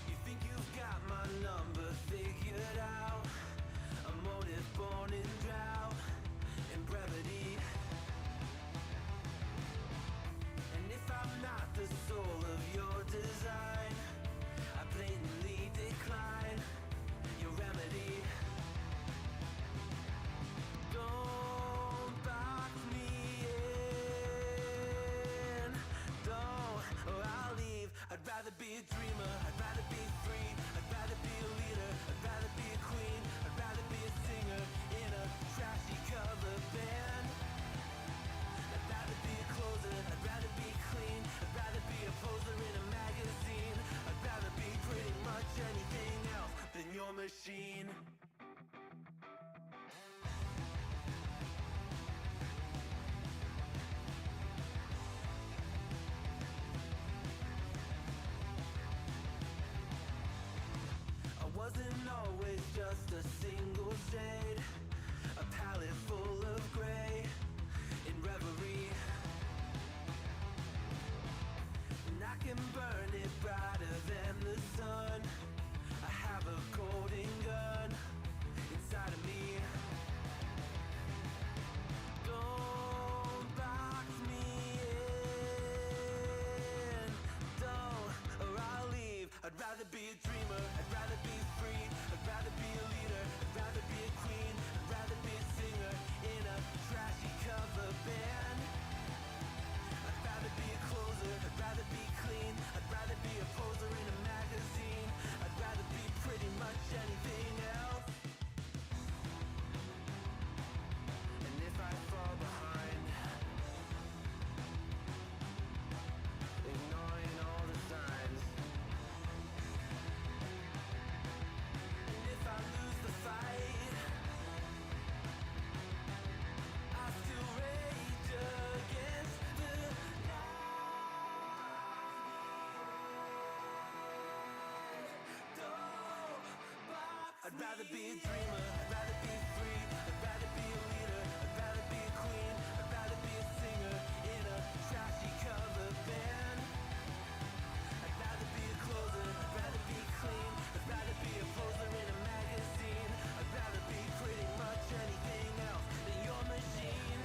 You think you've got my number figured out? A motive born in drought and brevity. And if I'm not the soul of your design, I blatantly decline your remedy. Don't box me in, don't, or I'll leave. I'd rather be a dreamer, I'd rather be free, I'd rather be a leader, I'd rather be a queen, I'd rather be a singer in a trashy cover band. I'd rather be a closer, I'd rather be clean, I'd rather be a poser in a magazine, I'd rather be pretty much anything else than your machine. Wasn't always just a single shade, a palette full of gray in reverie. And I can burn it brighter than the sun. I have a golden gun inside of me. Don't box me in, don't, or I'll leave. I'd rather be a dreamer, I'd rather be free, I'd rather be a leader, I'd rather be a queen, I'd rather be a singer in a trashy cover band. I'd rather be a closer, I'd rather be clean, I'd rather be a poser in a magazine, I'd rather be pretty much anything else. And if I fall behind, ignoring all the signs, if I lose the fight, I still rage against the night. Don't box I'd rather be a dreamer, I'd rather be free, I'd rather be a leader, I'd rather be a queen, I'd rather be a singer in a trashy cover band. I'd rather be a closer, I'd rather be clean, I'd rather be a poser in a magazine, I'd rather be pretty much anything else than your machine.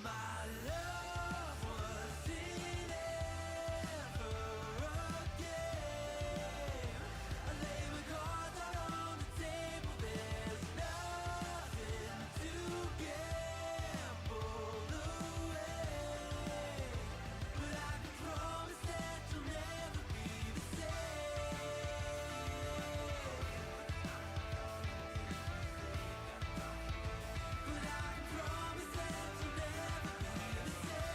My love wasn't ever a game. I lay my cards out on the table. There's nothing to gamble away. But I can promise that you'll never be the same. But I can promise that you'll never be the same.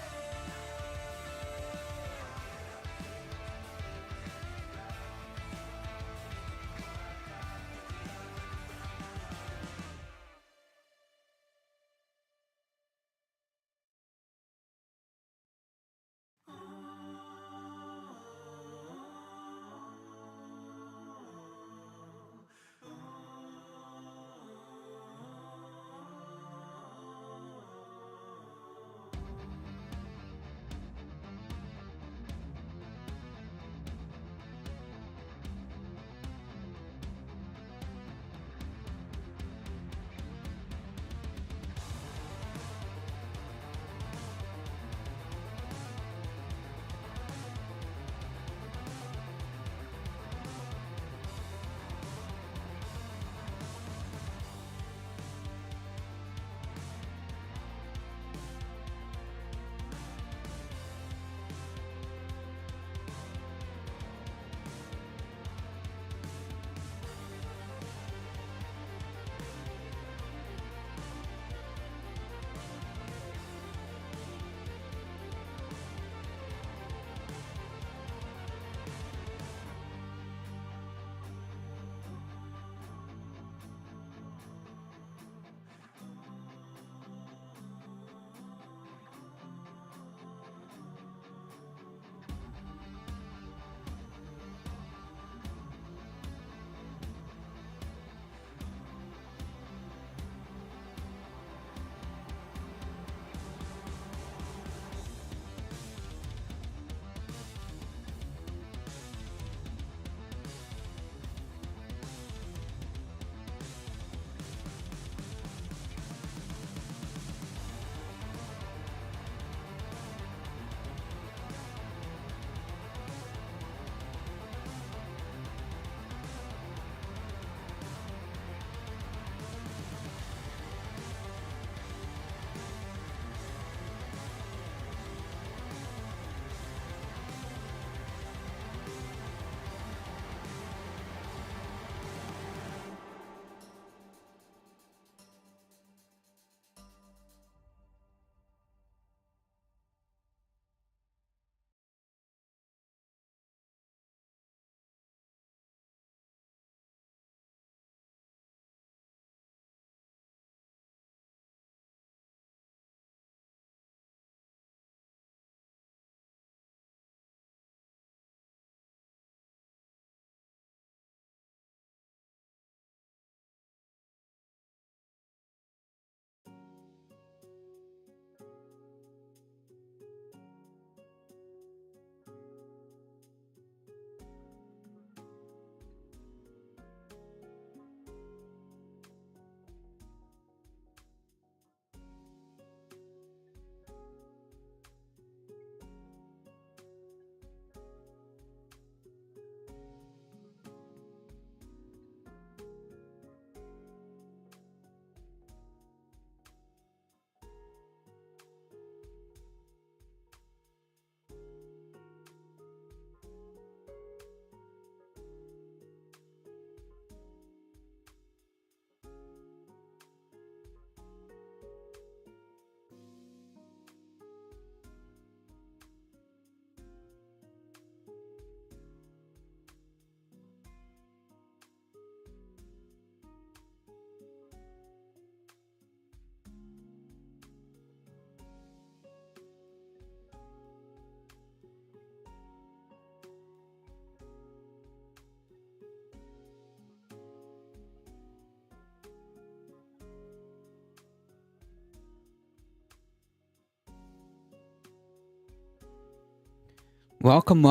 Welcome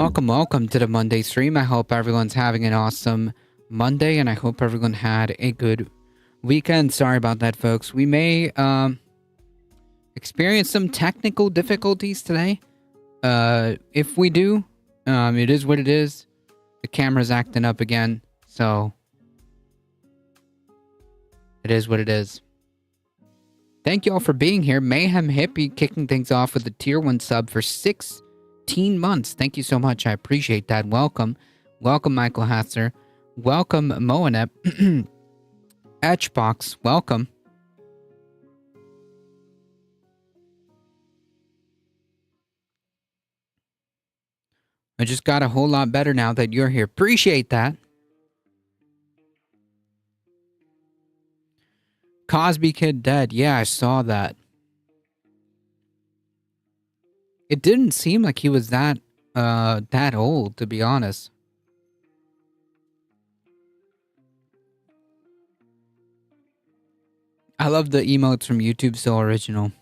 to the Monday stream. I hope everyone's having an awesome Monday, and I hope everyone had a good weekend. Sorry about that, folks. We may experience some technical difficulties today. If we do, it is what it is. The camera's acting up again, so it is what it is. Thank you all for being here. Mayhem Hippie kicking things off with a tier 1 sub for 16 months. Thank you so much. I appreciate that. Welcome. Welcome, Michael Hatzer. Welcome, Moanep. Etchbox, welcome. I just got a whole lot better now that you're here. Appreciate that. Cosby Kid dead. Yeah, I saw that. It didn't seem like he was that old, to be honest. I love the emotes from YouTube, so original.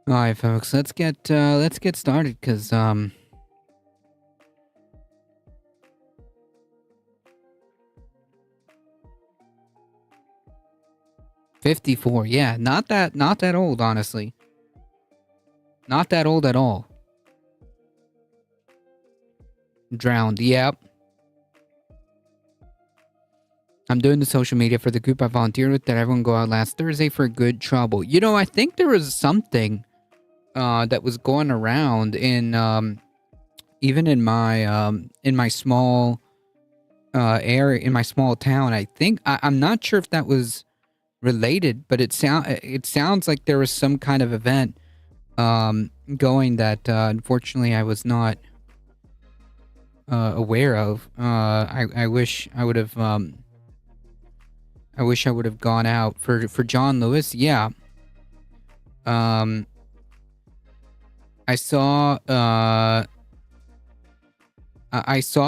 All right, folks, let's get started, cause 54, yeah, not that old, honestly. Not that old at all. Drowned, yep. I'm doing the social media for the group I volunteered with that everyone go out last Thursday for good trouble. You know, I think there was something that was going around in even in my small area, in my small town. I think I'm not sure if that was related, but it sounds like there was some kind of event going that unfortunately I was not aware of. I wish I would have gone out for John Lewis. Yeah. I saw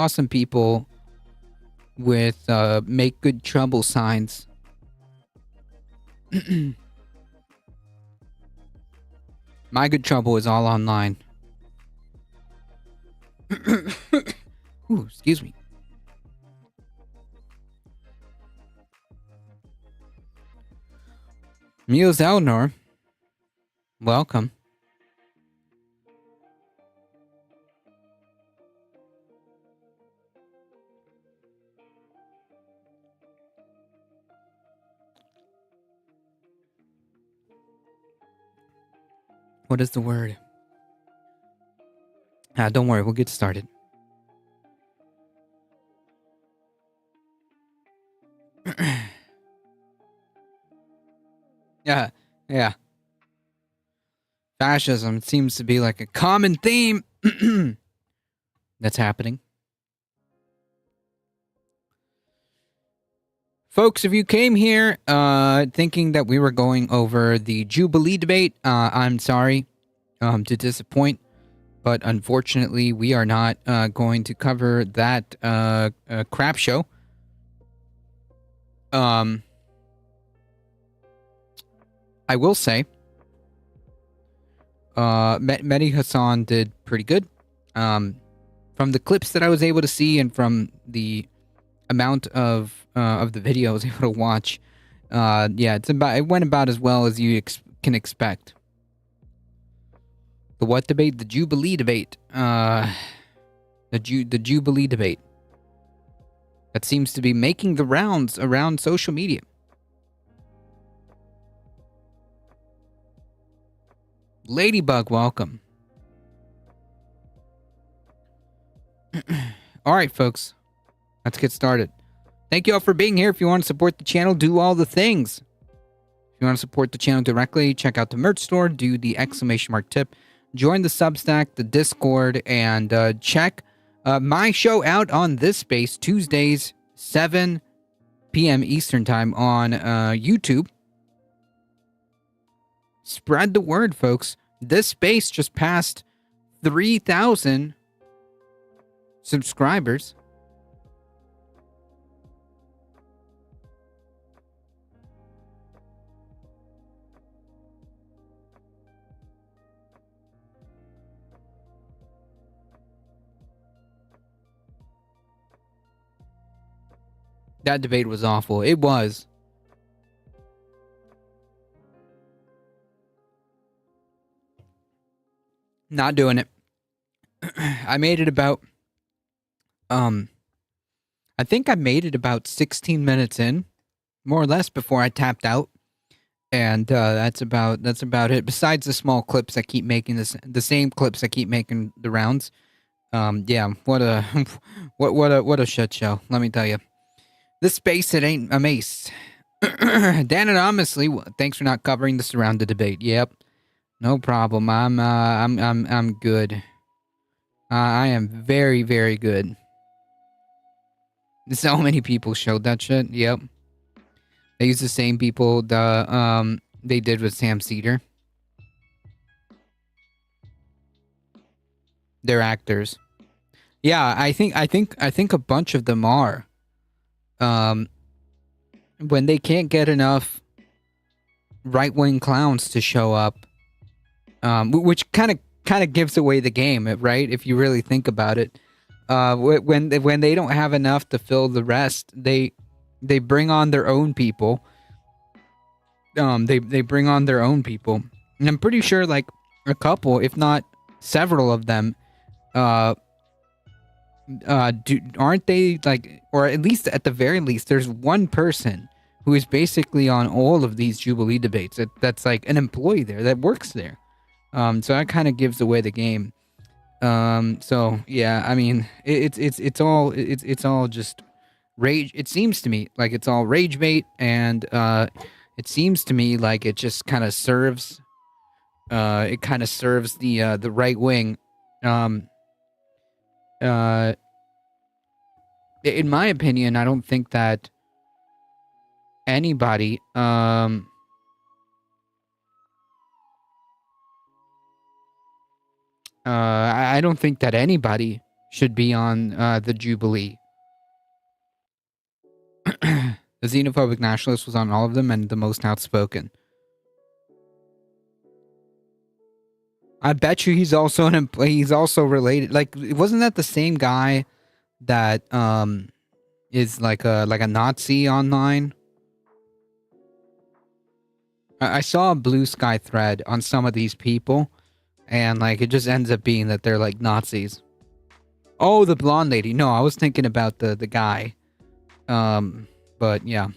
some people with make good trouble signs. My good trouble is all online. Ooh, excuse me. Muse Elnor, welcome. What is the word? Don't worry, we'll get started. Yeah. Fascism seems to be like a common theme that's happening. Folks, if you came here thinking that we were going over the Jubilee debate, I'm sorry to disappoint, but unfortunately we are not going to cover that crap show. I will say Mehdi Hassan did pretty good. From the clips that I was able to see and from the amount of the video I was able to watch, yeah, it went about as well as you can expect. The what debate? The Jubilee debate. The Jubilee debate. That seems to be making the rounds around social media. Ladybug, welcome. All right, folks. Let's get started. Thank you all for being here. If you want to support the channel, do all the things. If you want to support the channel directly, check out the merch store, do the exclamation mark tip, join the Substack, the Discord, and check my show out on this space, Tuesdays, 7 p.m. Eastern Time on YouTube. Spread the word, folks. This space just passed 3,000 subscribers. That debate was awful. It was. Not doing it. I made it about um I think I made it about 16 minutes in, more or less, before I tapped out. And that's about it. Besides the small clips that keep making the same clips that keep making the rounds. Yeah, what a what a shit show. Let me tell you, this space it ain't a mace. Dan Anonymously, thanks for not covering the surrounded debate. Yep, no problem. I'm good. I am very very good. So many people showed that shit. Yep, they use the same people they did with Sam Cedar. They're actors. Yeah, I think a bunch of them are. Um, when they can't get enough right wing clowns to show up, which kind of gives away the game, right? If you really think about it, when they don't have enough to fill the rest, they bring on their own people. They bring on their own people, and I'm pretty sure like a couple, if not several of them, uh, aren't they like, or at least at the very least, there's one person who is basically on all of these Jubilee debates. That's like an employee there that works there. So that kind of gives away the game. So yeah, I mean, it's all just rage. It seems to me like it's all rage bait, and it seems to me like it just kind of serves. It kind of serves the right wing. Um, uh, in my opinion, I don't think that anybody I don't think that anybody should be on the Jubilee. The xenophobic nationalist was on all of them and the most outspoken. I bet you he's also he's also related. Like, wasn't that the same guy that is like a Nazi online? I saw a Blue Sky thread on some of these people, and like it just ends up being that they're like Nazis. Oh, the blonde lady. No, I was thinking about the guy. But yeah.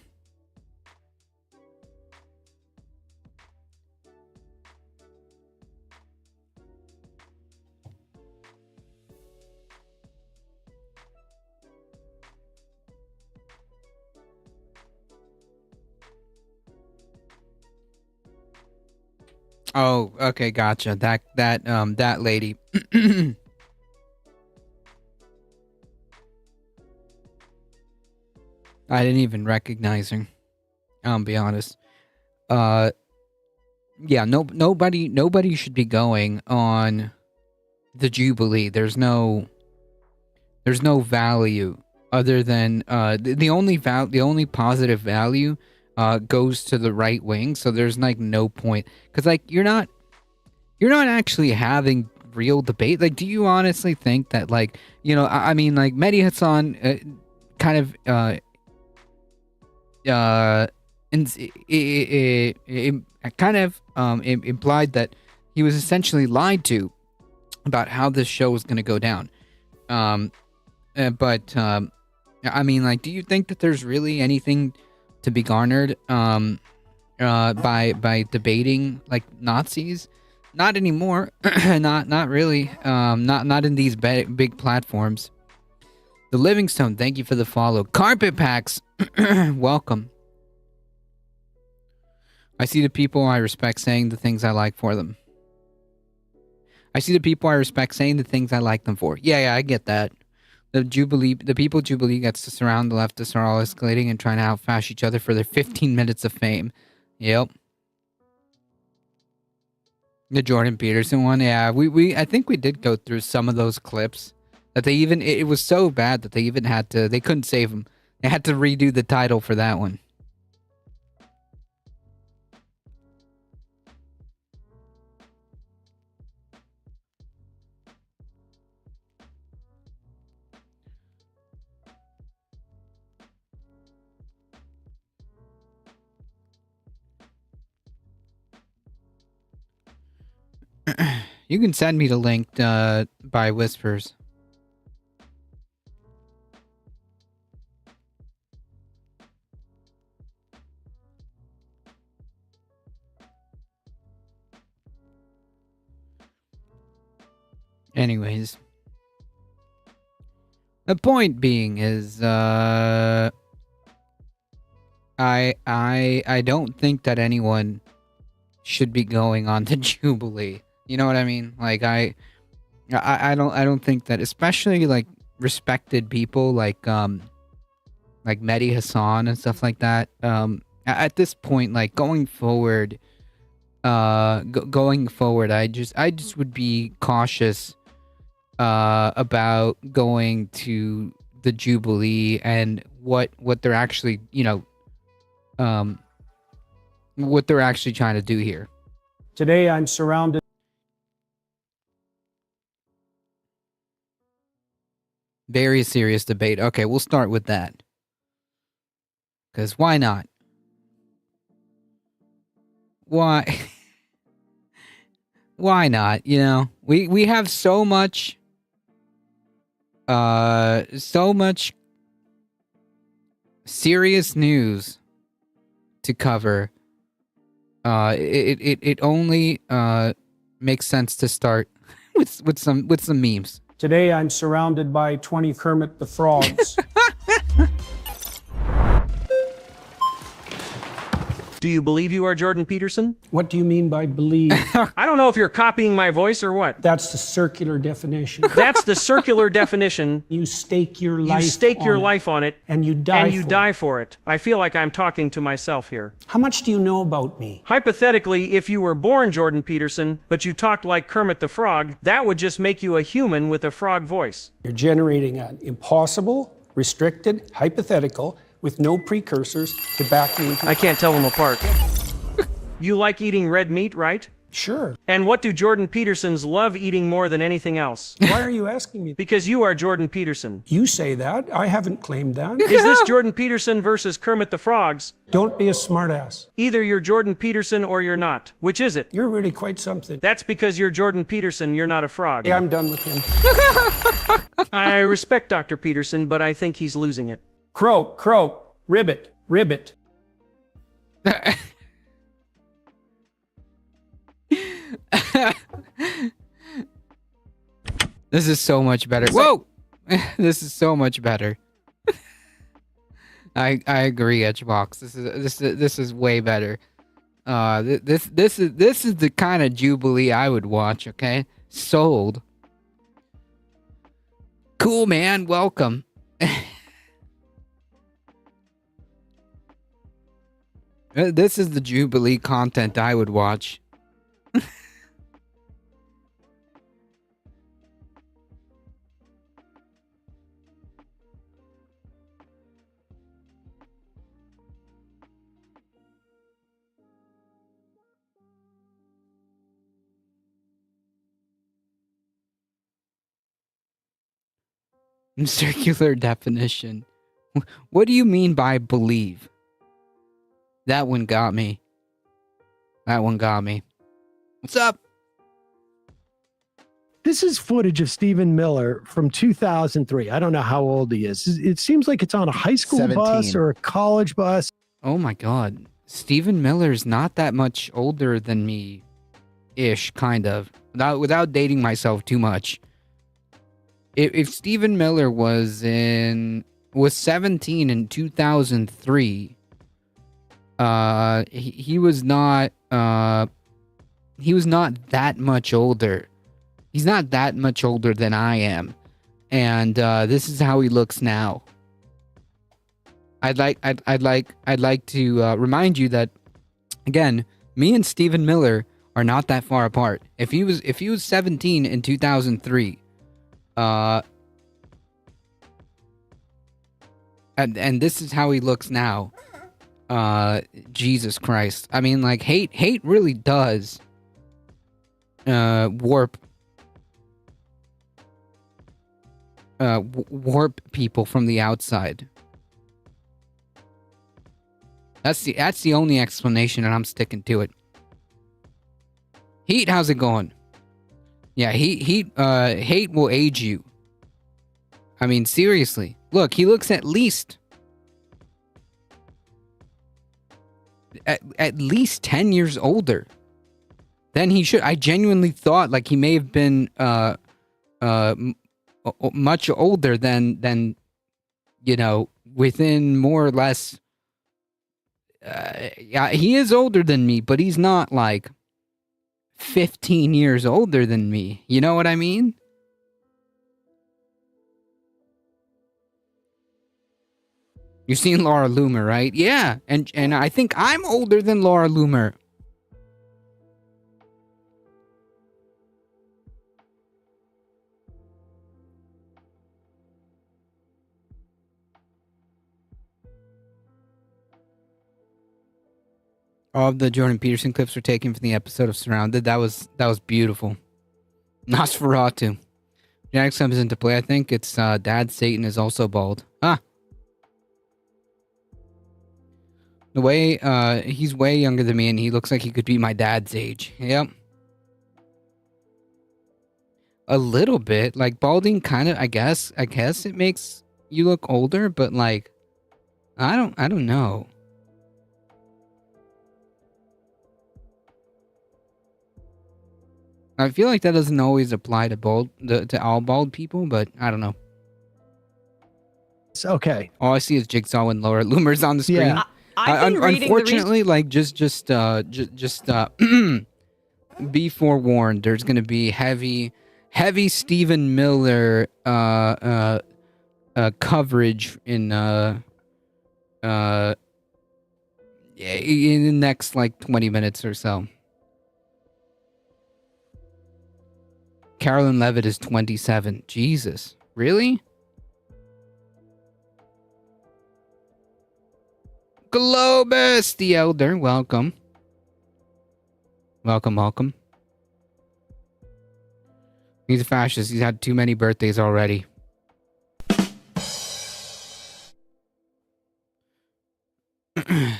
Oh, okay, gotcha. That lady. I didn't even recognize her. I'll be honest. Uh, yeah, nobody should be going on the Jubilee. There's no value other than the only positive value goes to the right wing. So there's like no point because like you're not actually having real debate. Like, do you honestly think that like I mean like Mehdi Hassan kind of uh it kind of implied that he was essentially lied to about how this show was going to go down. Um, but I mean, like, do you think that there's really anything to be garnered by debating like Nazis? Not anymore. Not really. Not in these big platforms. The Livingstone, thank you for the follow. Carpet Packs, welcome. I see the people I respect saying the things I like for them. I see the people I respect saying the things I like them for. Yeah, I get that. The people Jubilee gets to surround the leftists are all escalating and trying to outfash each other for their 15 minutes of fame. Yep. The Jordan Peterson one, yeah. I think we did go through some of those clips. That they even it was so bad that they couldn't save him. They had to redo the title for that one. You can send me the link by whispers. Anyways, the point being is, I don't think that anyone should be going on the Jubilee. You know what I mean? Like I don't think that, especially like respected people like Mehdi Hassan and stuff like that. At this point, like going forward, going forward, I just would be cautious about going to the Jubilee and what they're actually, what they're actually trying to do here. Today, I'm surrounded. Very serious debate. Okay, we'll start with that. Because why not? Why? Why not? You know, we have so much serious news to cover. It only makes sense to start with some memes. Today, I'm surrounded by 20 Kermit the Frogs. Do you believe you are Jordan Peterson? What do you mean by believe? I don't know if you're copying my voice or what. That's the circular definition. That's the circular definition. You stake your You life. stake your on it, life on it, and you die. and you for die it. for it. I feel like I'm talking to myself here. How much do you know about me? Hypothetically, if you were born Jordan Peterson, but you talked like Kermit the Frog, that would just make you a human with a frog voice. You're generating an impossible, restricted, hypothetical with no precursors to back me into. I can't tell them apart. You like eating red meat, right? Sure. And what do Jordan Petersons love eating more than anything else? Why are you asking me? Because you are Jordan Peterson. You say that. I haven't claimed that. Is this Jordan Peterson versus Kermit the Frogs? Don't be a smartass. Either you're Jordan Peterson or you're not. Which is it? You're really quite something. That's because you're Jordan Peterson, you're not a frog. Yeah, I'm done with him. I respect Dr. Peterson, but I think he's losing it. Croak, croak, ribbit, ribbit. This is so much better. Whoa! This is so much better. I agree, Edgebox. This is way better. This is the kind of Jubilee I would watch. Okay, sold. Cool, man. Welcome. This is the Jubilee content I would watch. Circular definition. What do you mean by believe? That one got me. That one got me. What's up? This is footage of Stephen Miller from 2003. I don't know how old he is. It seems like it's on a high school 17. bus or a college bus. Oh my god. Stephen Miller's not that much older than me. Ish, kind of. Without dating myself too much. If Stephen Miller was 17 in 2003, he was not that much older. He's not that much older than I am, and this is how he looks now. I'd like to remind you that, again, me and Stephen Miller are not that far apart. If he was 17 in 2003. And this is how he looks now. Jesus Christ. I mean, like, hate really does warp people from the outside. That's the only explanation, and I'm sticking to it. Heat, how's it going? Yeah, hate will age you. I mean, seriously. Look, he looks at least at least 10 years older than he should. I genuinely thought like he may have been much older than you know, within more or less yeah, he is older than me, but he's not like 15 years older than me. You know what I mean? You've seen Laura Loomer, right? Yeah, and I think I'm older than Laura Loomer. All of the Jordan Peterson clips were taken from the episode of Surrounded. That was beautiful. Nosferatu. Genetics comes into play. I think it's Dad Satan is also bald. Ah. The way he's way younger than me, and he looks like he could be my dad's age. Yep. A little bit. Like balding kind of I guess it makes you look older, but like I don't know. I feel like that doesn't always apply to all bald people, but I don't know. It's okay. All I see is Jigsaw and Laura Loomer's on the screen. Yeah. I've been reading unfortunately, like just be forewarned. There's gonna be heavy Stephen Miller coverage in the next like 20 minutes or so. Carolyn Levitt is 27. Jesus. Really? Globus the Elder. Welcome. Welcome. He's a fascist. He's had too many birthdays already. I've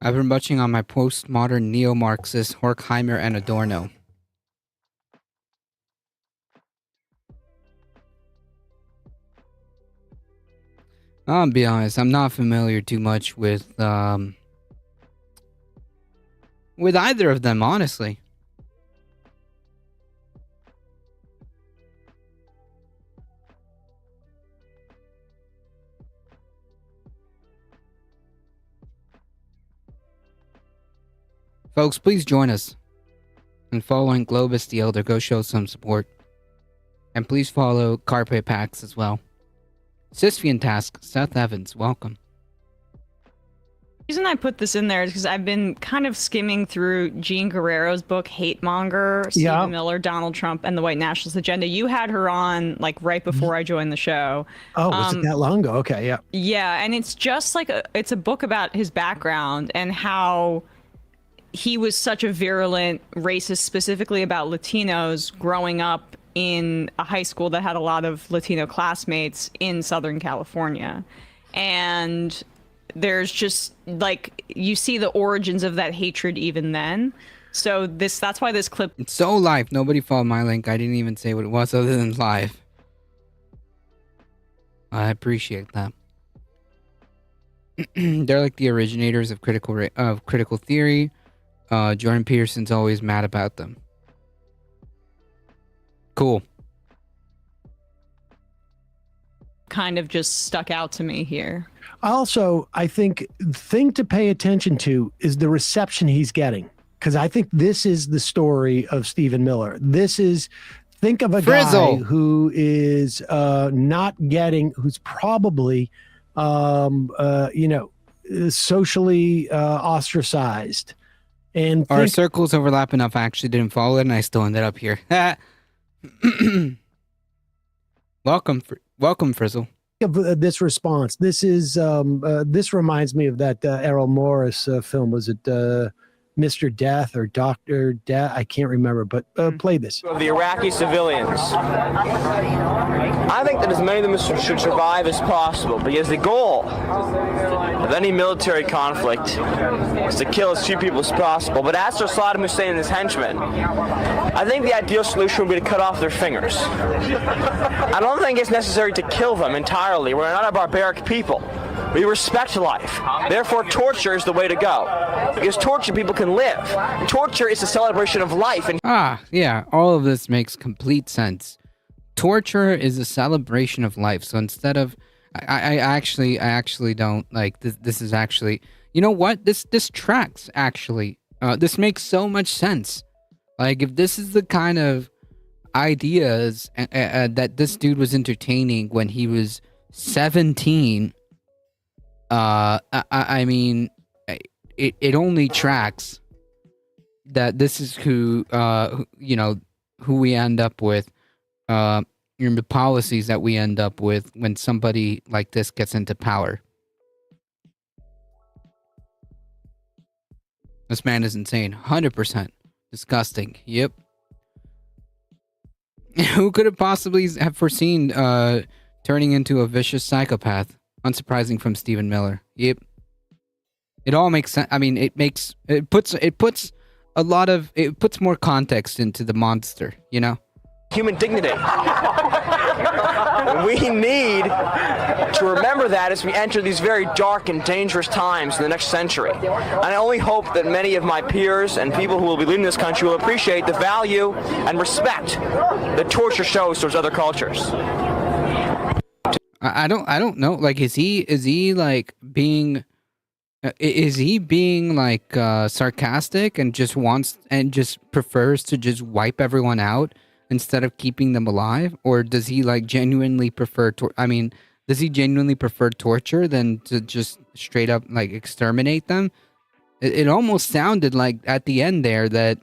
been watching on my postmodern neo-Marxist Horkheimer and Adorno. I'll be honest, I'm not familiar too much with either of them, honestly. Folks, please join us in following Globus the Elder. Go show some support. And please follow Carpe Pax as well. Sisyphean Task, Seth Evans, welcome. The reason I put this in there is because I've been kind of skimming through Jean Guerrero's book, Hate Monger, Stephen Miller, Donald Trump, and the White Nationalist Agenda. You had her on like right before I joined the show. Oh, was it that long ago? Okay, yeah. Yeah, and it's just like it's a book about his background and how he was such a virulent racist, specifically about Latinos growing up in a high school that had a lot of Latino classmates in Southern California. And there's just like, you see the origins of that hatred even then. So that's why this clip. It's so live. Nobody followed my link. I didn't even say what it was other than live. I appreciate that. They're like the originators of critical theory. Jordan Peterson's always mad about them. Cool. Kind of just stuck out to me here. Also, I think the thing to pay attention to is the reception he's getting. Because I think this is the story of Stephen Miller. Think of a Frizzle. guy who is who's probably, socially ostracized. And Our circles overlap enough. I actually didn't follow it, and I still ended up here. Welcome, Frizzle. Of this response, this is this reminds me of that Errol Morris film. Was it Mr. Death or Dr. Death. I can't remember, but play this. Of the Iraqi civilians. I think that as many of them should survive as possible, because the goal of any military conflict is to kill as few people as possible. But as for Saddam Hussein and his henchmen, I think the ideal solution would be to cut off their fingers. I don't think it's necessary to kill them entirely. We're not a barbaric people. We respect life. Therefore, torture is the way to go. Because torture people can live. Torture is a celebration of life. And Yeah, all of this makes complete sense. Torture is a celebration of life. So instead of, I actually don't like this. This is actually, you know what? This tracks actually. This makes so much sense. Like if this is the kind of ideas that this dude was entertaining when he was 17. I mean, it only tracks that this is who we end up with, the policies that we end up with when somebody like this gets into power. This man is insane. 100%. Disgusting. Yep. Who could have possibly have foreseen turning into a vicious psychopath? Unsurprising from Stephen Miller. Yep. It all makes sense. I mean, it puts more context into the monster, you know? human dignity. We need to remember that as we enter these very dark and dangerous times in the next century. And I only hope that many of my peers and people who will be leading this country will appreciate the value and respect that torture shows towards other cultures. I don't know. Like, is he like being like sarcastic and just prefers to just wipe everyone out instead of keeping them alive? Or does he like genuinely prefer does he genuinely prefer torture than to just straight up like exterminate them? It almost sounded like at the end there that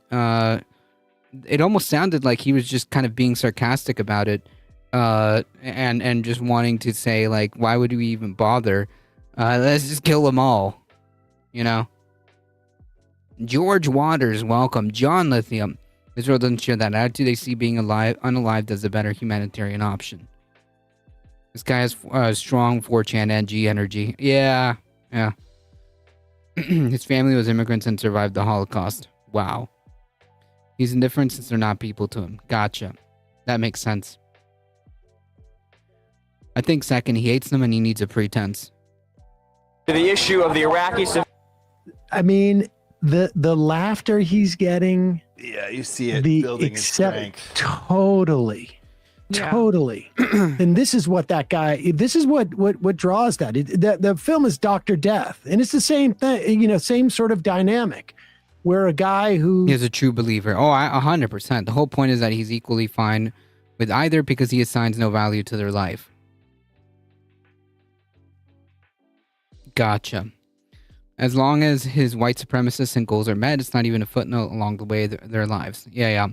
it almost sounded like he was just kind of being sarcastic about it, and just wanting to say like, why would we even bother? Let's just kill them all, you know. George Waters, welcome. John Lithium, Israel doesn't share that attitude. They see being unalived as a better humanitarian option. This guy has strong 4chan NG energy. Yeah. His family was immigrants and survived the Holocaust. Wow. He's indifferent since they're not people to him. Gotcha. That makes sense. I think second, he hates them and he needs a pretense. The issue of the Iraqis. I mean, the laughter he's getting. Yeah, you see it building his strength. Totally. And this is what what draws that. The film is Dr. Death, and it's the same thing, same sort of dynamic where a guy who is a true believer. 100%. The whole point is that he's equally fine with either because he assigns no value to their life. Gotcha. As long as his white supremacist and goals are met, it's not even a footnote along the way of their lives. Yeah.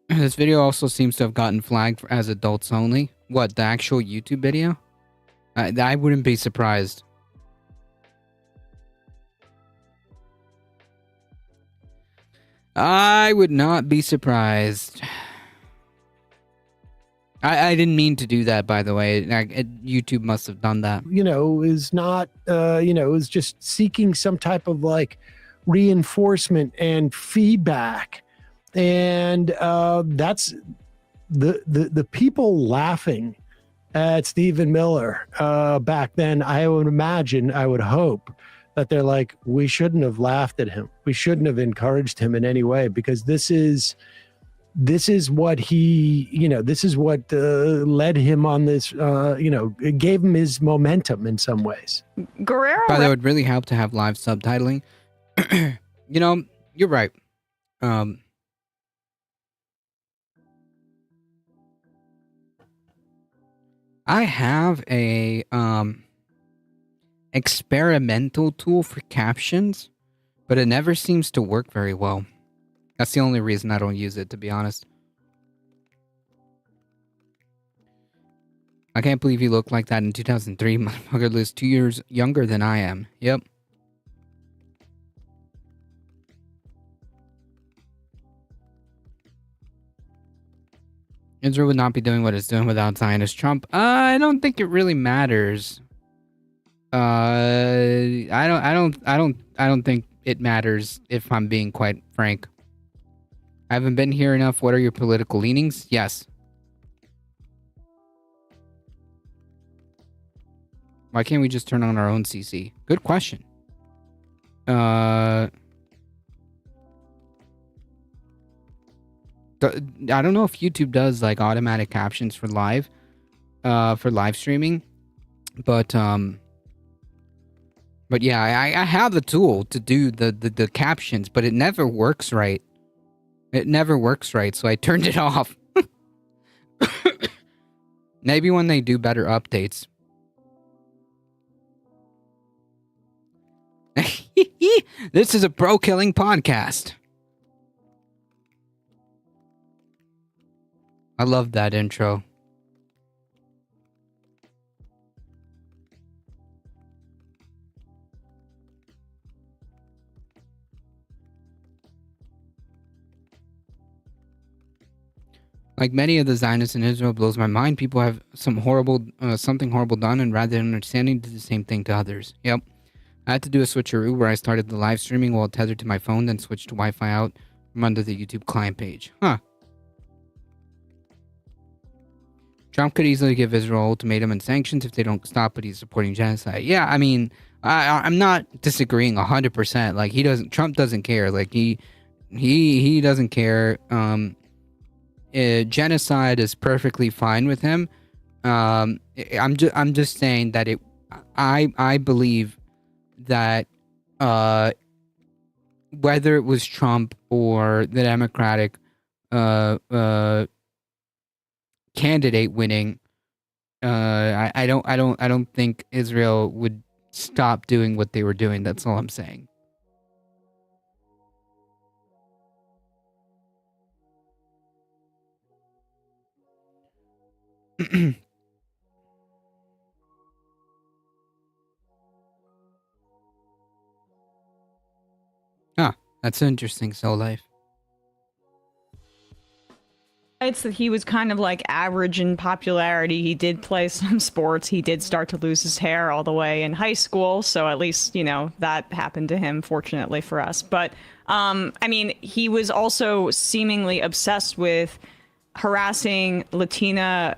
This video also seems to have gotten flagged as adults only. What, the actual YouTube video? I wouldn't be surprised. I would not be surprised. I didn't mean to do that, by the way. YouTube must have done that. Is not, is just seeking some type of like reinforcement and feedback. And that's the people laughing at Stephen Miller back then. I would hope that they're like, we shouldn't have laughed at him. We shouldn't have encouraged him in any way, because this is what he, this is what led him on this, it gave him his momentum in some ways. Guerrero. But it would really help to have live subtitling. You're right. I have a experimental tool for captions, but it never seems to work very well. That's the only reason I don't use it, to be honest. I can't believe he looked like that in 2003. Motherfucker was 2 years younger than I am. Yep. Israel would not be doing what it's doing without Zionist Trump. I don't think it really matters. I don't think it matters, if I'm being quite frank. I haven't been here enough. What are your political leanings? Yes. Why can't we just turn on our own CC? Good question. I don't know if YouTube does like automatic captions for live streaming, but yeah, I have the tool to do the captions, but it never works right. It never works right, so I turned it off. Maybe when they do better updates. This is a pro-killing podcast. I love that intro. Like many of the Zionists in Israel, blows my mind. People have something horrible done, and rather than understanding, do the same thing to others. Yep. I had to do a switcheroo where I started the live streaming while tethered to my phone, then switched to Wi-Fi out from under the YouTube client page. Huh. Trump could easily give Israel ultimatum and sanctions if they don't stop, but he's supporting genocide. Yeah, I mean, I'm not disagreeing 100%. Like, Trump doesn't care. Like, he doesn't care. Genocide is perfectly fine with him. I'm just saying that I believe that whether it was Trump or the Democratic candidate winning, I don't think Israel would stop doing what they were doing. That's all I'm saying. That's interesting, Soul Life. It's that he was kind of like average in popularity. He did play some sports. He did start to lose his hair all the way in high school. So at least, you know, that happened to him, fortunately for us. But, I mean, he was also seemingly obsessed with harassing Latina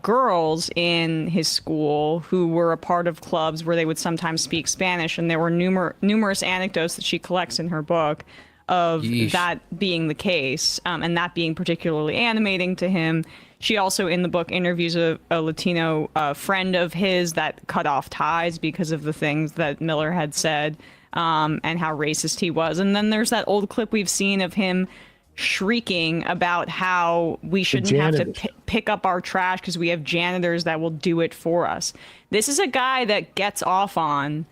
girls in his school who were a part of clubs where they would sometimes speak Spanish. And there were numerous anecdotes that she collects in her book of that being the case, and that being particularly animating to him. She also, in the book, interviews a Latino friend of his that cut off ties because of the things that Miller had said, and how racist he was. And then there's that old clip we've seen of him shrieking about how we shouldn't have to pick up our trash because we have janitors that will do it for us. This is a guy that gets off on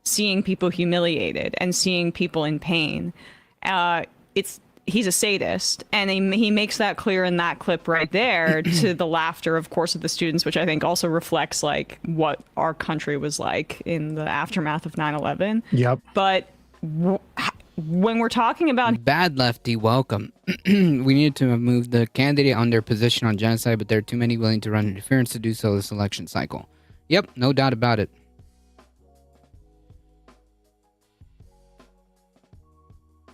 seeing people humiliated and seeing people in pain. He's a sadist, and he makes that clear in that clip right there to the laughter, of course, of the students, which I think also reflects like what our country was like in the aftermath of 9/11. Yep. But when we're talking about bad lefty, welcome. We need to have moved the candidate on their position on genocide, but there are too many willing to run interference to do so this election cycle. Yep, no doubt about it.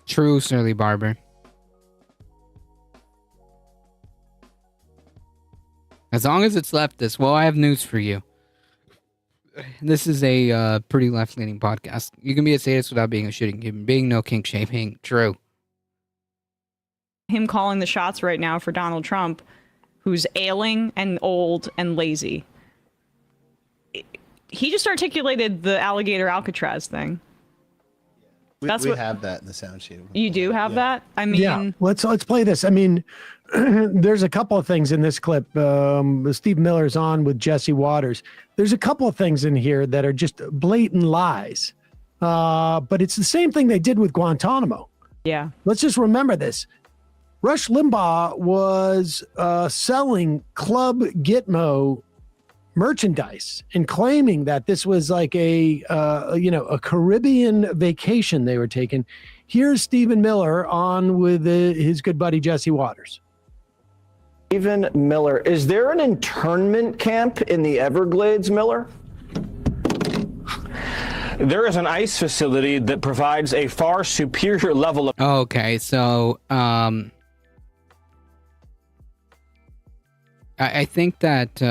True, Surly Barber. As long as it's leftist, well, I have news for you. This is a pretty left-leaning podcast. You can be a sadist without being a shitting human being, no kink shaming. True. him calling the shots right now for Donald Trump, who's ailing and old and lazy. He just articulated the alligator Alcatraz thing. We have that in the sound sheet. You do have that? I mean, yeah. Let's play this. I mean, there's a couple of things in this clip. Steve Miller's on with Jesse Waters. There's a couple of things in here that are just blatant lies. But it's the same thing they did with Guantanamo. Yeah. Let's just remember this. Rush Limbaugh was selling Club Gitmo merchandise and claiming that this was like a Caribbean vacation they were taking. Here's Stephen Miller on with his good buddy Jesse Waters. Stephen Miller, is there an internment camp in the Everglades, Miller? There is an ICE facility that provides a far superior level of... Okay, so I think that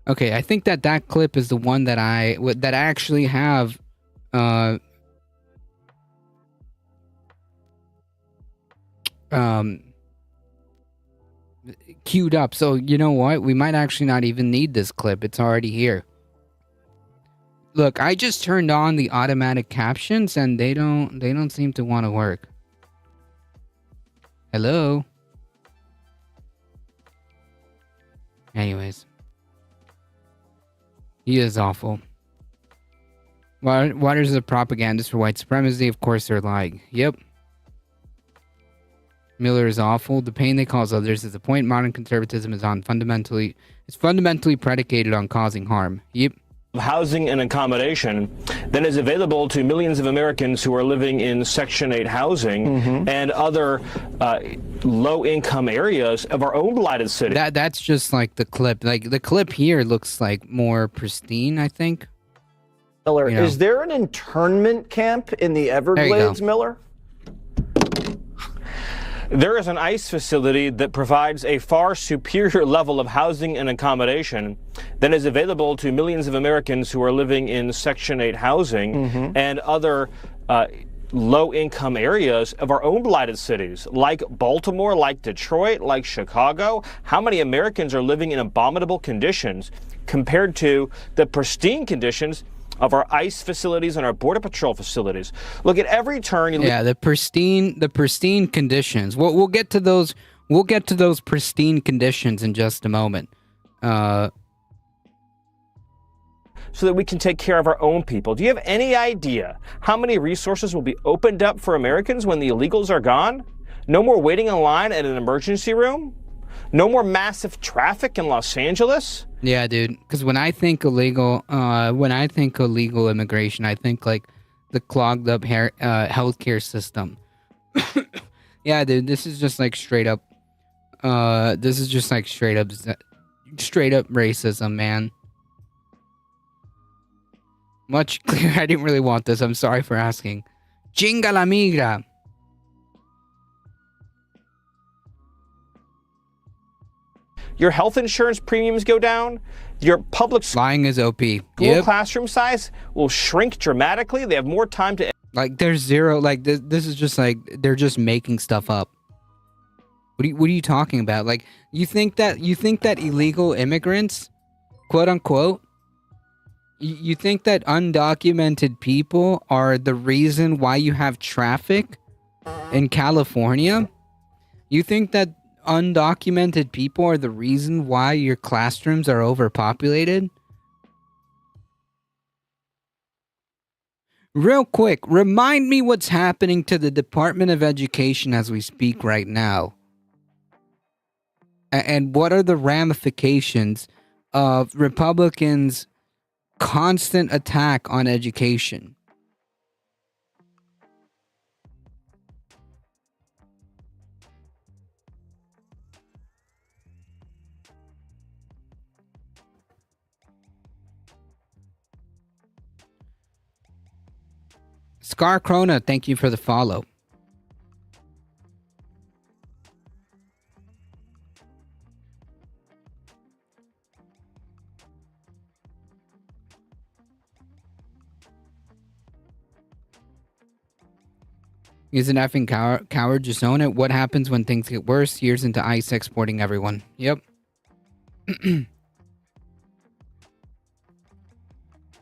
okay, I think that that clip is the one that I actually have queued up. So you know what? We might actually not even need this clip. It's already here. Look, I just turned on the automatic captions and they don't seem to want to work. Hello? Anyways. He is awful. Waters is a propagandist for white supremacy. Of course they're lying. Yep. Miller is awful. The pain they cause others is the point. Modern conservatism is fundamentally predicated on causing harm. Yep. Housing and accommodation that is available to millions of Americans who are living in Section 8 housing and other low-income areas of our own blighted city. That's just like the clip. Like the clip here looks like more pristine, I think. Miller, is there an internment camp in the Everglades, Miller? There is an ICE facility that provides a far superior level of housing and accommodation that is available to millions of Americans who are living in Section 8 housing and other low-income areas of our own blighted cities, like Baltimore, like Detroit, like Chicago. How many Americans are living in abominable conditions compared to the pristine conditions of our ICE facilities and our Border Patrol facilities? Look, at every turn you the pristine conditions. We'll get to those. We'll get to those pristine conditions in just a moment. So that we can take care of our own people. Do you have any idea how many resources will be opened up for Americans when the illegals are gone? No more waiting in line at an emergency room? No more massive traffic in Los Angeles? Yeah, dude. Because when I think illegal immigration, I think like the clogged up healthcare system. Yeah, dude. This is just like straight up. This is just like straight up racism, man. Much clearer. I didn't really want this. I'm sorry for asking. Chinga la migra. Your health insurance premiums go down. Your public lying is OP. School classroom size will shrink dramatically. They have more time to... Like, there's zero... Like, this is just like... They're just making stuff up. What are you talking about? Like, you think that illegal immigrants, quote unquote, you think that undocumented people are the reason why you have traffic in California? You think that undocumented people are the reason why your classrooms are overpopulated? Real quick, remind me what's happening to the Department of Education as we speak right now. And what are the ramifications of Republicans' constant attack on education? Scar Krona, thank you for the follow. He's an effing coward, just own it. What happens when things get worse? Years into ICE exporting everyone. Yep.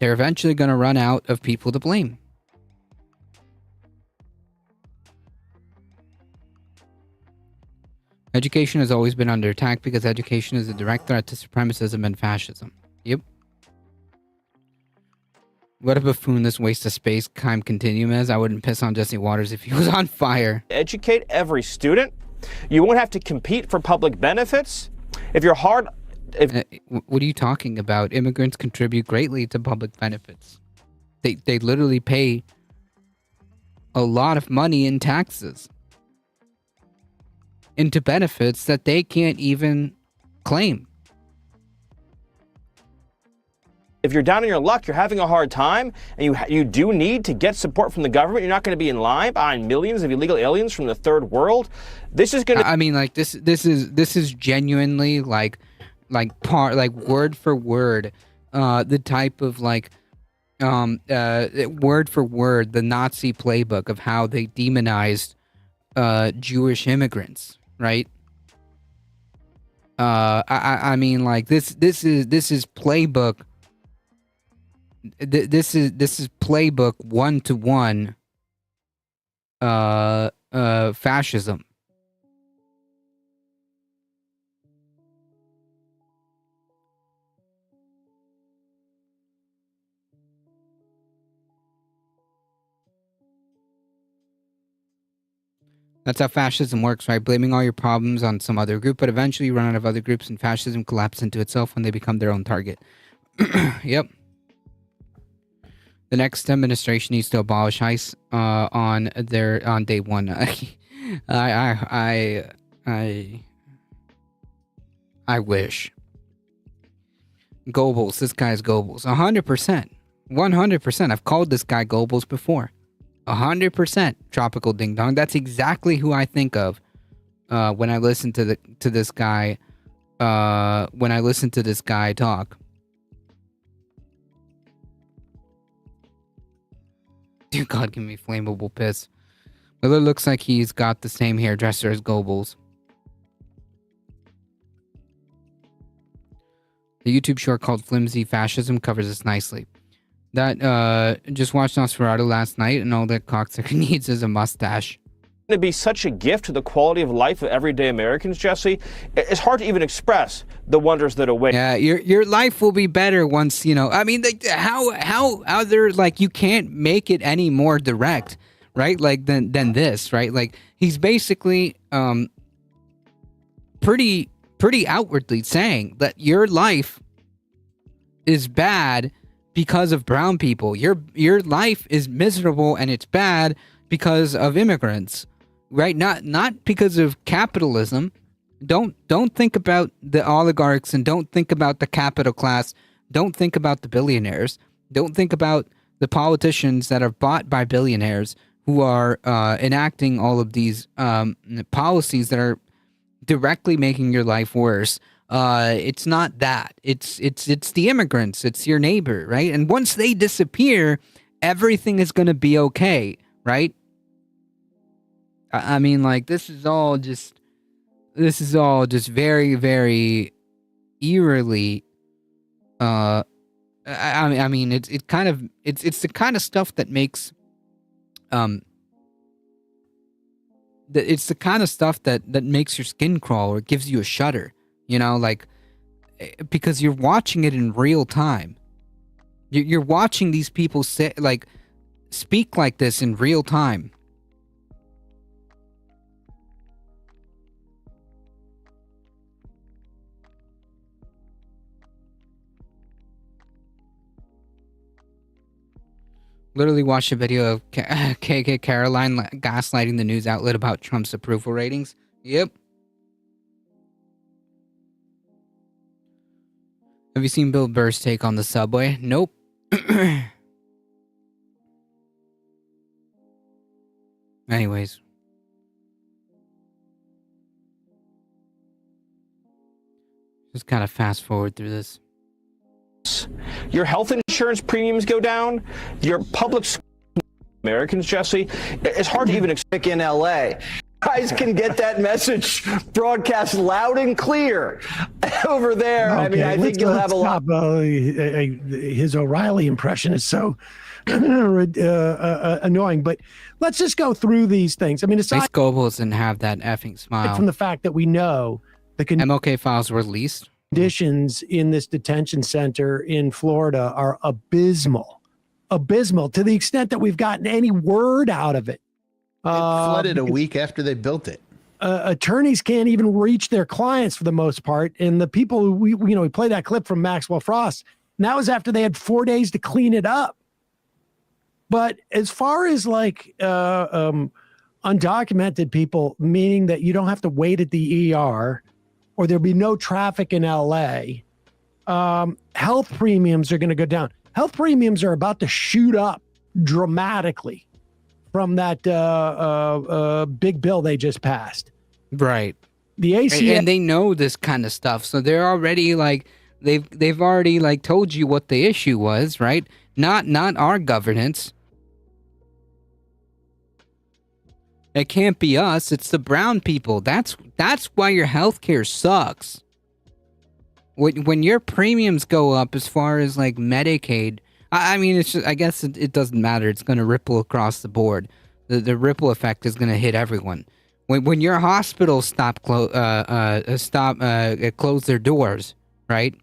They're eventually going to run out of people to blame. Education has always been under attack because education is a direct threat to supremacism and fascism. Yep. What a buffoon this waste of space time continuum is. I wouldn't piss on Jesse Waters if he was on fire. Educate every student. You won't have to compete for public benefits. If you're hard... what are you talking about? Immigrants contribute greatly to public benefits. They literally pay a lot of money in taxes into benefits that they can't even claim. If you're down on your luck, you're having a hard time, and you do need to get support from the government, you're not going to be in line behind millions of illegal aliens from the third world. This is going to... I mean, like, this is genuinely like word for word the type of word for word the Nazi playbook of how they demonized Jewish immigrants, right? I mean, like, this is playbook. This is playbook 1-to-1 fascism. That's how fascism works, right? Blaming all your problems on some other group, but eventually you run out of other groups and fascism collapses into itself when they become their own target. Yep. The next administration needs to abolish ICE on day one. I wish. Goebbels, this guy's Goebbels. 100%. 100%. I've called this guy Goebbels before. 100% tropical ding dong. That's exactly who I think of when I listen to this guy. When I listen to this guy talk. Dear God, give me flammable piss. Miller looks like he's got the same hairdresser as Goebbels. The YouTube short called Flimsy Fascism covers this nicely. That, just watched Nosferatu last night, and all that cocksucker needs is a mustache. To be such a gift to the quality of life of everyday Americans, Jesse. It's hard to even express the wonders that await. Yeah, your life will be better once, you know. I mean, like, how there, like, you can't make it any more direct, right? Like than this, right? Like, he's basically pretty outwardly saying that your life is bad because of brown people. Your life is miserable and it's bad because of immigrants, right? Not because of capitalism. Don't think about the oligarchs and don't think about the capital class. Don't think about the billionaires. Don't think about the politicians that are bought by billionaires who are enacting all of these policies that are directly making your life worse. It's not that. It's the immigrants. It's your neighbor, right? And once they disappear, everything is going to be okay, right? I mean, like, this is all just very, very eerily. I mean, it's the kind of stuff that makes. It's the kind of stuff that makes your skin crawl or gives you a shudder. You know, like, because you're watching it in real time. You're watching these people speak like this in real time. Literally watched a video of KK Caroline gaslighting the news outlet about Trump's approval ratings. Yep. Have you seen Bill Burr's take on the subway? Nope. Anyways. Just kind of fast forward through this. Your health insurance premiums go down. Your public Americans, Jesse. It's hard to even explain in LA. Guys can get that message broadcast loud and clear over there. Okay, I mean, I think you'll have a lot. His O'Reilly impression is so annoying, but let's just go through these things. I mean, aside Goebbels doesn't have that effing smile. From the fact that we know the MLK files were released. Conditions in this detention center in Florida are abysmal to the extent that we've gotten any word out of it. It flooded a week after they built it. Attorneys can't even reach their clients for the most part. And the people who we play that clip from Maxwell Frost, and that was after they had 4 days to clean it up. But as far as like undocumented people, meaning that you don't have to wait at the ER or there'll be no traffic in LA, health premiums are going to go down. Health premiums are about to shoot up dramatically from that big bill they just passed. Right. The ACA, and they know this kind of stuff, so they're already like they've already like told you what the issue was, right? Not our governance. It can't be us. It's the brown people. That's why your healthcare sucks. When your premiums go up, as far as like Medicaid, I mean, it's just, I guess it doesn't matter. It's going to ripple across the board. The ripple effect is going to hit everyone. When your hospitals close their doors, right?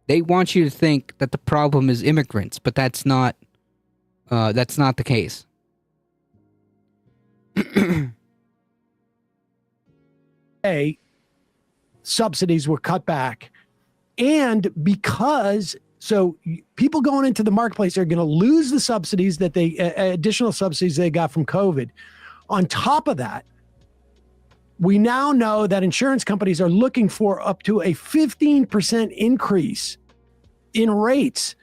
They want you to think that the problem is immigrants, but that's not the case. Subsidies were cut back, and because people going into the marketplace are going to lose the subsidies that they additional subsidies they got from COVID. On top of that, we now know that insurance companies are looking for up to a 15% increase in rates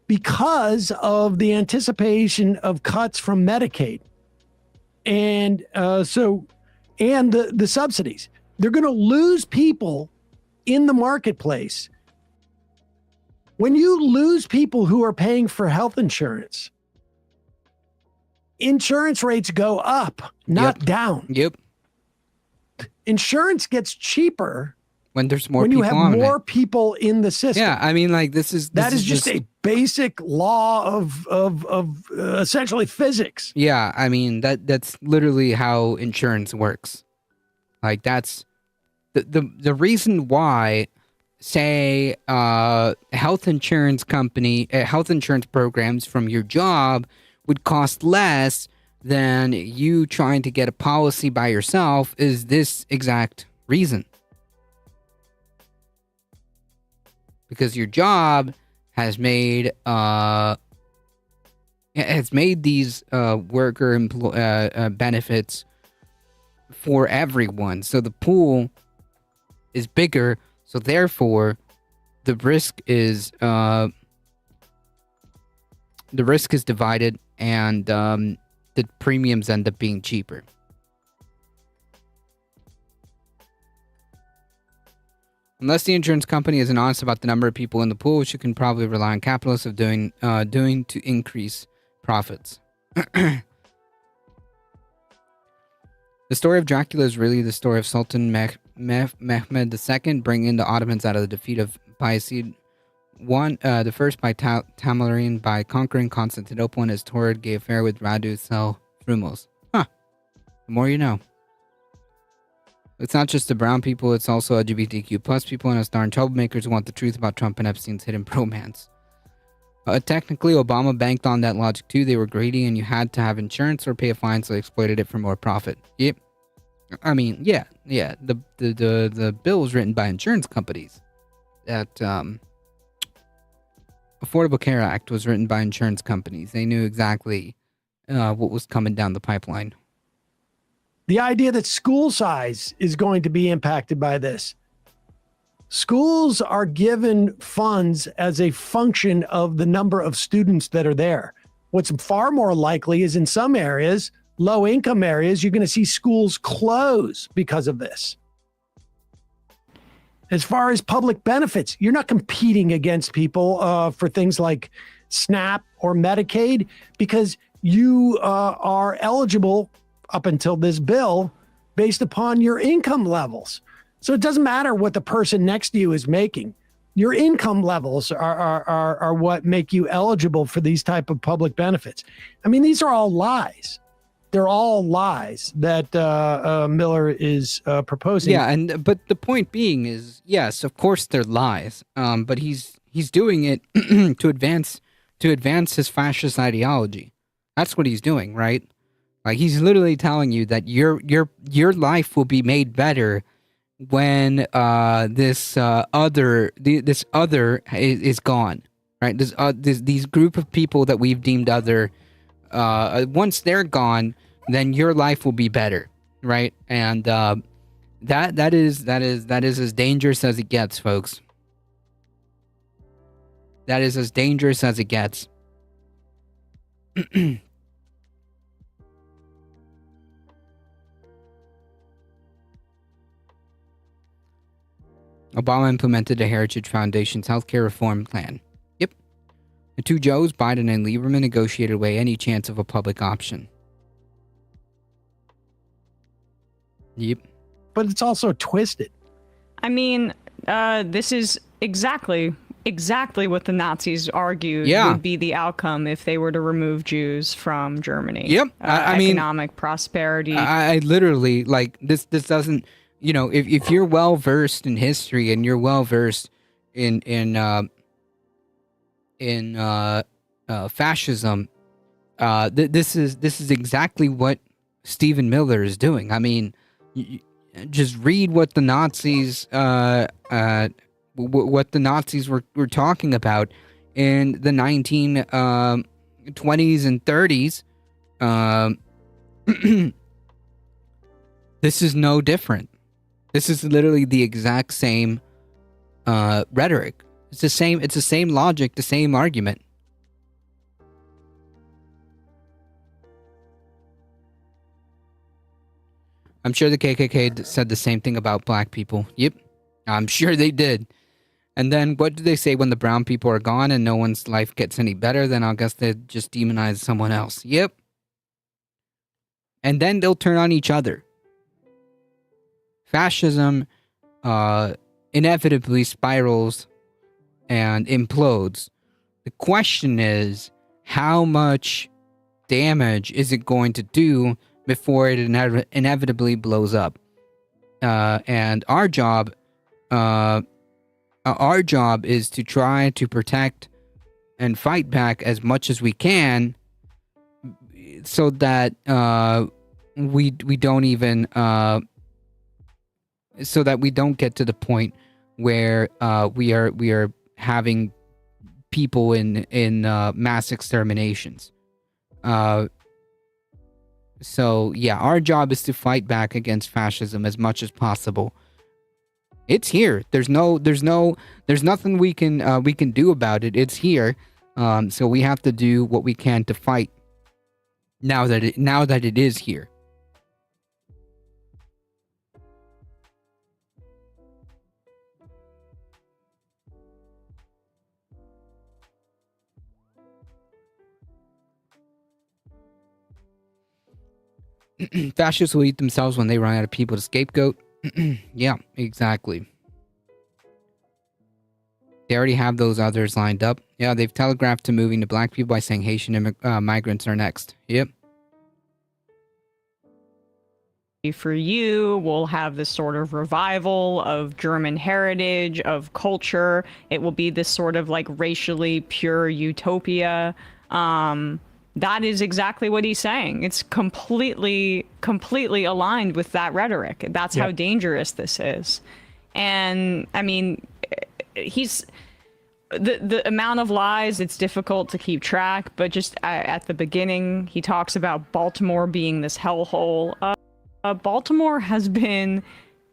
because of the anticipation of cuts from Medicaid. And the subsidies. They're going to lose people in the marketplace. When you lose people who are paying for health insurance, insurance rates go up, not down. Yep. Insurance gets cheaper when there's more when people you have on more it. people in the system. Yeah, I mean, like this is just a basic law of essentially physics. Yeah, I mean that's literally how insurance works. Like that's the reason why, say, health insurance programs from your job would cost less than you trying to get a policy by yourself is this exact reason. Because your job has made these worker benefits for everyone. So the pool is bigger, so therefore the risk is divided, and the premiums end up being cheaper. Unless the insurance company isn't honest about the number of people in the pool, which you can probably rely on capitalists of doing to increase profits. The story of Dracula is really the story of Sultan Mehmed II bringing the Ottomans out of the defeat of Bayezid the first by Tamerlane by conquering Constantinople, and his torrid gay affair with Radu Sel Frumos. Huh. The more you know. It's not just the brown people, it's also LGBTQ plus people and us darn troublemakers who want the truth about Trump and Epstein's hidden bromance. Technically, Obama banked on that logic too. They were greedy and you had to have insurance or pay a fine, so they exploited it for more profit. Yep. I mean, yeah. The bill was written by insurance companies. That Affordable Care Act was written by insurance companies. They knew exactly what was coming down the pipeline. The idea that school size is going to be impacted by this. Schools are given funds as a function of the number of students that are there. What's far more likely is in some areas, low income areas, you're going to see schools close because of this. As far as public benefits, you're not competing against people for things like SNAP or Medicaid because you are eligible up until this bill based upon your income levels. So it doesn't matter what the person next to you is making. Your income levels are what make you eligible for these type of public benefits. I mean, these are all lies. They're all lies that Miller is proposing. Yeah, but the point being is, yes, of course they're lies. But he's doing it to advance his fascist ideology. That's what he's doing, right? Like he's literally telling you that your life will be made better when this other is gone. right? These group of people that we've deemed other, once they're gone, then your life will be better, right? And that is as dangerous as it gets, folks. That is as dangerous as it gets. Obama implemented the Heritage Foundation's healthcare reform plan. Yep. The two Joes, Biden and Lieberman, negotiated away any chance of a public option. Yep. But it's also twisted. I mean, this is exactly what the Nazis argued would be the outcome if they were to remove Jews from Germany. Yep. I mean, economic prosperity. I literally, like, this doesn't, you know, if you're well versed in history and you're well versed in fascism, this is exactly what Stephen Miller is doing. I mean, just read what the Nazis were talking about in the 1920s and 30s. This is no different. This is literally the exact same rhetoric. It's the same logic, the same argument. I'm sure the KKK said the same thing about black people. Yep, I'm sure they did. And then what do they say when the brown people are gone and no one's life gets any better? Then I guess they just demonize someone else. Yep. And then they'll turn on each other. Fascism inevitably spirals and implodes. The question is, how much damage is it going to do before it inevitably blows up? And our job is to try to protect and fight back as much as we can, so that we don't even so that we don't get to the point where we are having people in mass exterminations. So yeah, our job is to fight back against fascism as much as possible. It's here. There's nothing we can do about it. It's here. So we have to do what we can to fight. Now that it is here. Fascists will eat themselves when they run out of people to scapegoat. Yeah, exactly. They already have those others lined up. Yeah, they've telegraphed to moving to black people by saying Haitian migrants are next. Yep. For you, we'll have this sort of revival of German heritage, of culture. It will be this sort of like racially pure utopia. That is exactly what he's saying. It's completely aligned with that rhetoric. That's how dangerous this is. And I mean, he's the amount of lies, it's difficult to keep track, but just at the beginning, he talks about Baltimore being this hellhole. Baltimore has been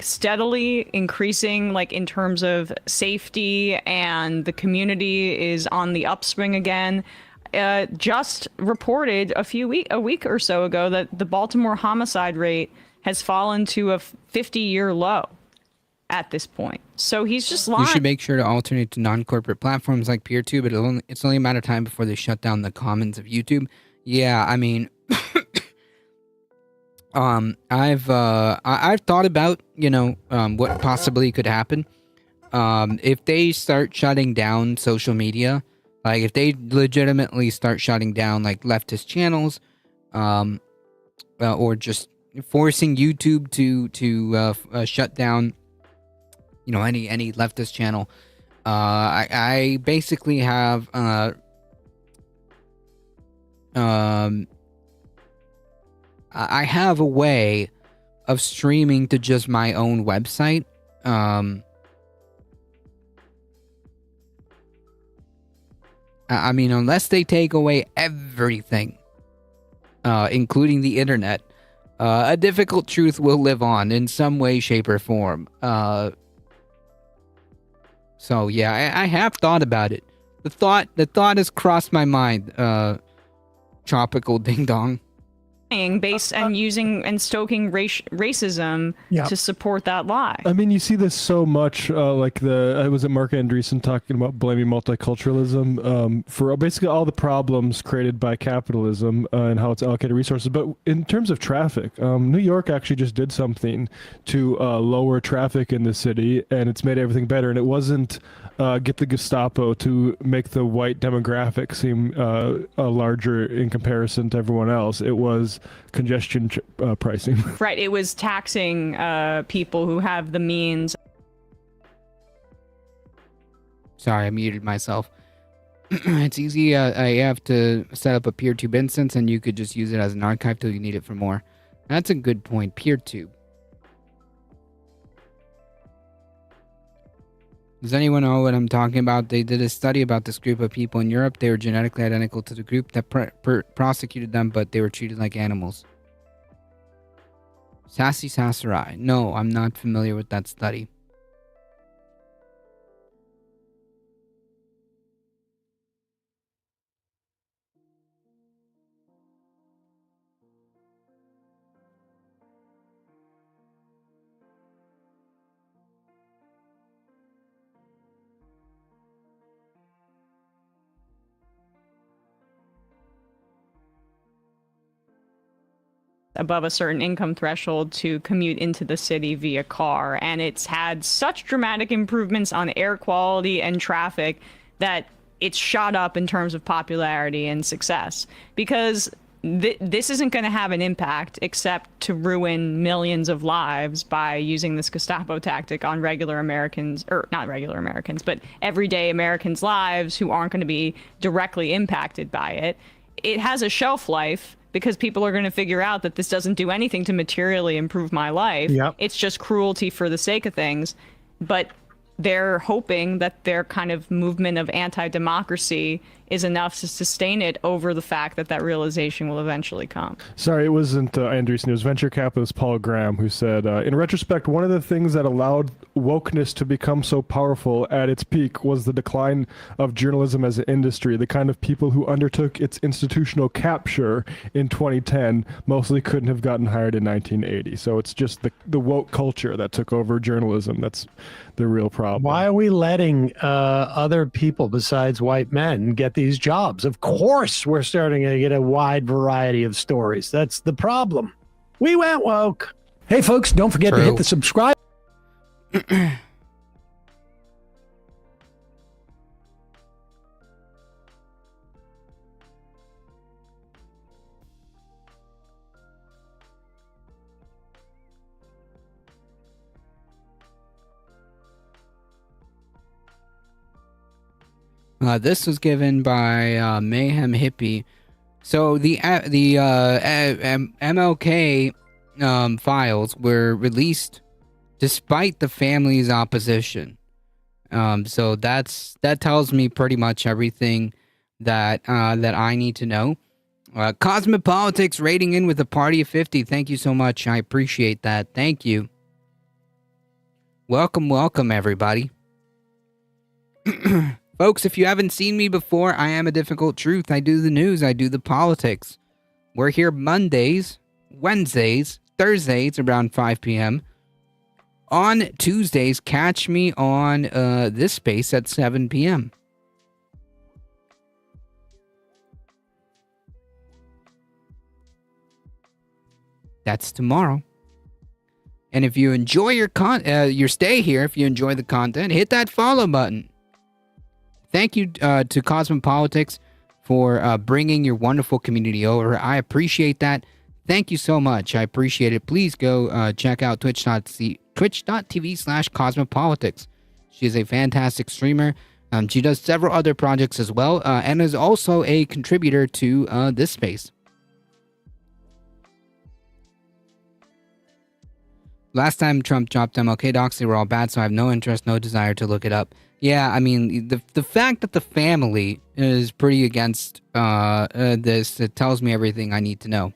steadily increasing, like, in terms of safety, and the community is on the upswing again. Just reported a week or so ago that the Baltimore homicide rate has fallen to a 50-year low at this point. So he's just lying. You should make sure to alternate to non-corporate platforms like PeerTube. It's only a matter of time before they shut down the commons of YouTube. Yeah, I mean, I've thought about, what possibly could happen if they start shutting down social media. Like, if they legitimately start shutting down, like, leftist channels, or just forcing YouTube to shut down, any leftist channel, I basically have, I have a way of streaming to just my own website, I mean, unless they take away everything, including the internet, a difficult truth will live on in some way, shape, or form. So yeah, I have thought about it. The thought has crossed my mind. Tropical ding dong. Based and using and stoking racism Yeah. to support that lie. I mean, you see this so much, like was it Mark Andreessen talking about blaming multiculturalism for basically all the problems created by capitalism and how it's allocated resources. But in terms of traffic, New York actually just did something to lower traffic in the city, and it's made everything better. And it wasn't get the Gestapo to make the white demographic seem larger in comparison to everyone else. It was congestion pricing. Right. It was taxing people who have the means. Sorry, I muted myself. It's easy. I have to set up a PeerTube instance, and you could just use it as an archive till you need it for more. That's a good point. PeerTube. Does anyone know what I'm talking about? They did a study about this group of people in Europe. They were genetically identical to the group that prosecuted them, but they were treated like animals. Sassy Sasarai. No, I'm not familiar with that study. Above a certain income threshold to commute into the city via car, and it's had such dramatic improvements on air quality and traffic that it's shot up in terms of popularity and success, because this isn't going to have an impact except to ruin millions of lives by using this Gestapo tactic on regular Americans, or not regular Americans, but everyday Americans' lives who aren't going to be directly impacted by it. It has a shelf life, because people are going to figure out that this doesn't do anything to materially improve my life. Yep. It's just cruelty for the sake of things. But they're hoping that their kind of movement of anti-democracy is enough to sustain it over the fact that that realization will eventually come. Sorry, it wasn't Andreessen. It was venture capitalist Paul Graham who said, in retrospect, one of the things that allowed wokeness to become so powerful at its peak was the decline of journalism as an industry. The kind of people who undertook its institutional capture in 2010 mostly couldn't have gotten hired in 1980. So it's just the woke culture that took over journalism. That's the real problem. Why are we letting other people besides white men get these jobs? Of course, we're starting to get a wide variety of stories. That's the problem. We went woke. Hey, folks, don't forget to hit the subscribe. This was given by Mayhem Hippie. So the MLK files were released despite the family's opposition. So that tells me pretty much everything that I need to know. Cosmopolitics rating in with a party of 50. Thank you so much. I appreciate that. Thank you. Welcome, everybody. Folks, if you haven't seen me before, I am A Difficult Truth. I do the news. I do the politics. We're here Mondays, Wednesdays, Thursdays around 5 p.m. On Tuesdays, catch me on this space at 7 p.m. That's tomorrow. And if you enjoy your stay here, if you enjoy the content, hit that follow button. Thank you to Cosmopolitics for bringing your wonderful community over. I appreciate that. Thank you so much. I appreciate it. Please go check out twitch.tv/Cosmopolitics. She is a fantastic streamer. She does several other projects as well, and is also a contributor to this space. Last time Trump dropped MLK docs, they were all bad, so I have no interest, no desire to look it up. Yeah, I mean, the fact that the family is pretty against this, it tells me everything I need to know.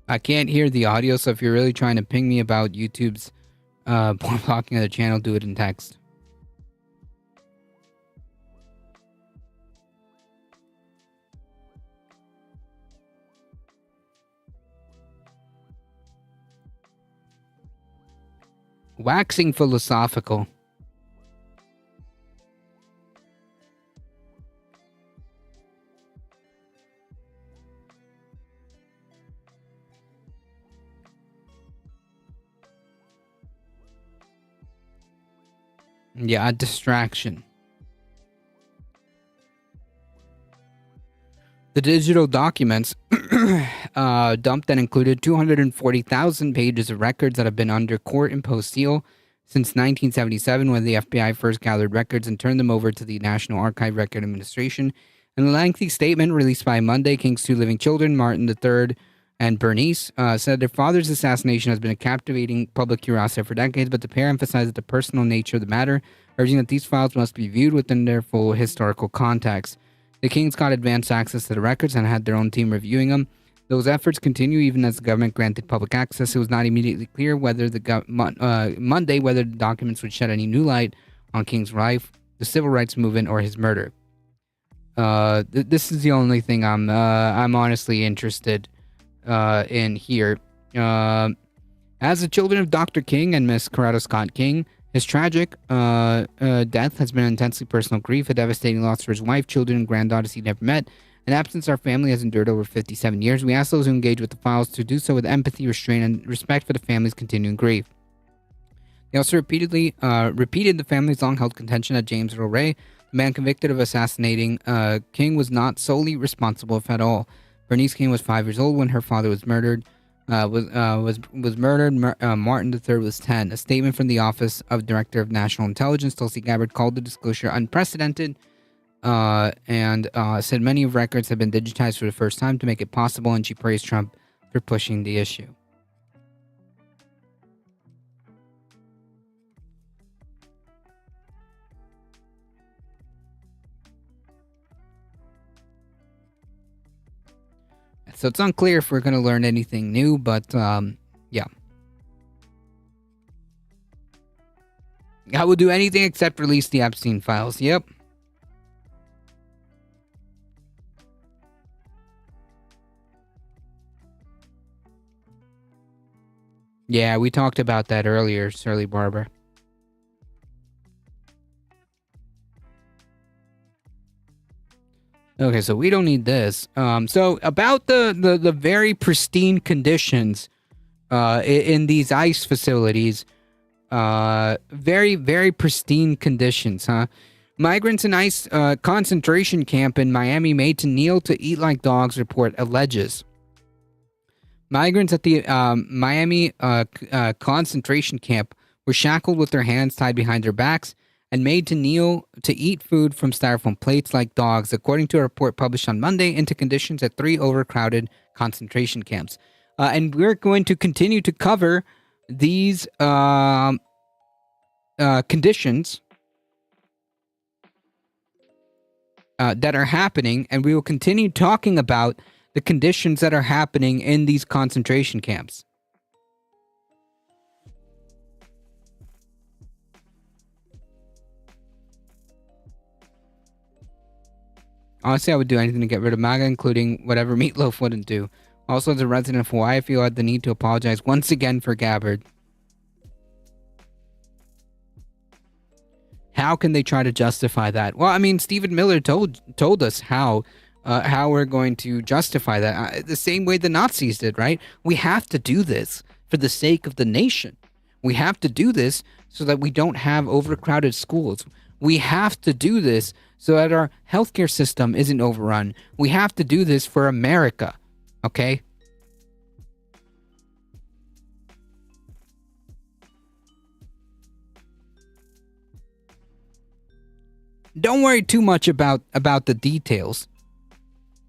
I can't hear the audio, so if you're really trying to ping me about YouTube's blocking of the channel, do it in text. Waxing philosophical. Yeah, a distraction. The digital documents dumped that included 240,000 pages of records that have been under court-imposed seal since 1977, when the FBI first gathered records and turned them over to the National Archive Record Administration. In a lengthy statement released by Monday, King's two living children, Martin III and Bernice, said their father's assassination has been a captivating public curiosity for decades, but the pair emphasized the personal nature of the matter, urging that these files must be viewed within their full historical context. The Kings got advanced access to the records and had their own team reviewing them. Those efforts continue even as the government granted public access. It was not immediately clear whether Monday whether the documents would shed any new light on King's life, the civil rights movement, or his murder. This is the only thing I'm honestly interested in here. As the children of Dr. King and Miss Coretta Scott King, his tragic death has been intensely personal grief, a devastating loss for his wife, children, and granddaughters he never met, an absence our family has endured over 57 years. We ask those who engage with the files to do so with empathy, restraint, and respect for the family's continuing grief. They also repeated the family's long-held contention that James Earl Ray, the man convicted of assassinating King, was not solely responsible, if at all. Bernice King was 5 years old when her father was murdered. Martin III was 10. A statement from the Office of Director of National Intelligence, Tulsi Gabbard, called the disclosure unprecedented and said many of records have been digitized for the first time to make it possible, and she praised Trump for pushing the issue. So it's unclear if we're going to learn anything new, but yeah. I will do anything except release the Epstein files. Yep. Yeah, we talked about that earlier, Shirley Barber. Okay, so we don't need this. So about the very pristine conditions in these ICE facilities, very, very pristine conditions, huh? Migrants in ICE concentration camp in Miami made to kneel to eat like dogs, report alleges. Migrants at the Miami concentration camp were shackled with their hands tied behind their backs and made to kneel to eat food from styrofoam plates like dogs, according to a report published on Monday into conditions at 3 overcrowded concentration camps. And we're going to continue to cover these conditions that are happening, and we will continue talking about the conditions that are happening in these concentration camps. Honestly, I would do anything to get rid of MAGA, including whatever Meatloaf wouldn't do. Also, as a resident of Hawaii, I feel I had the need to apologize once again for Gabbard. How can they try to justify that? Well, I mean, Stephen Miller told us how we're going to justify that. The same way the Nazis did, right? We have to do this for the sake of the nation. We have to do this so that we don't have overcrowded schools. We have to do this so that our healthcare system isn't overrun. We have to do this for America, okay? don't worry too much about the details.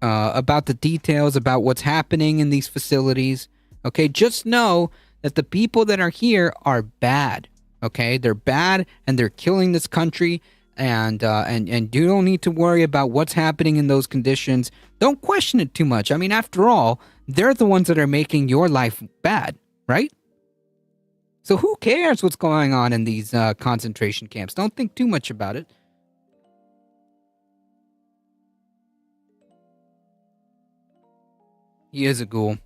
About what's happening in these facilities. Okay, just know that the people that are here are bad. Okay, they're bad and they're killing this country. And you don't need to worry about what's happening in those conditions. Don't question it too much. I mean, after all, they're the ones that are making your life bad, right? So who cares what's going on in these concentration camps? Don't think too much about it. He is a ghoul.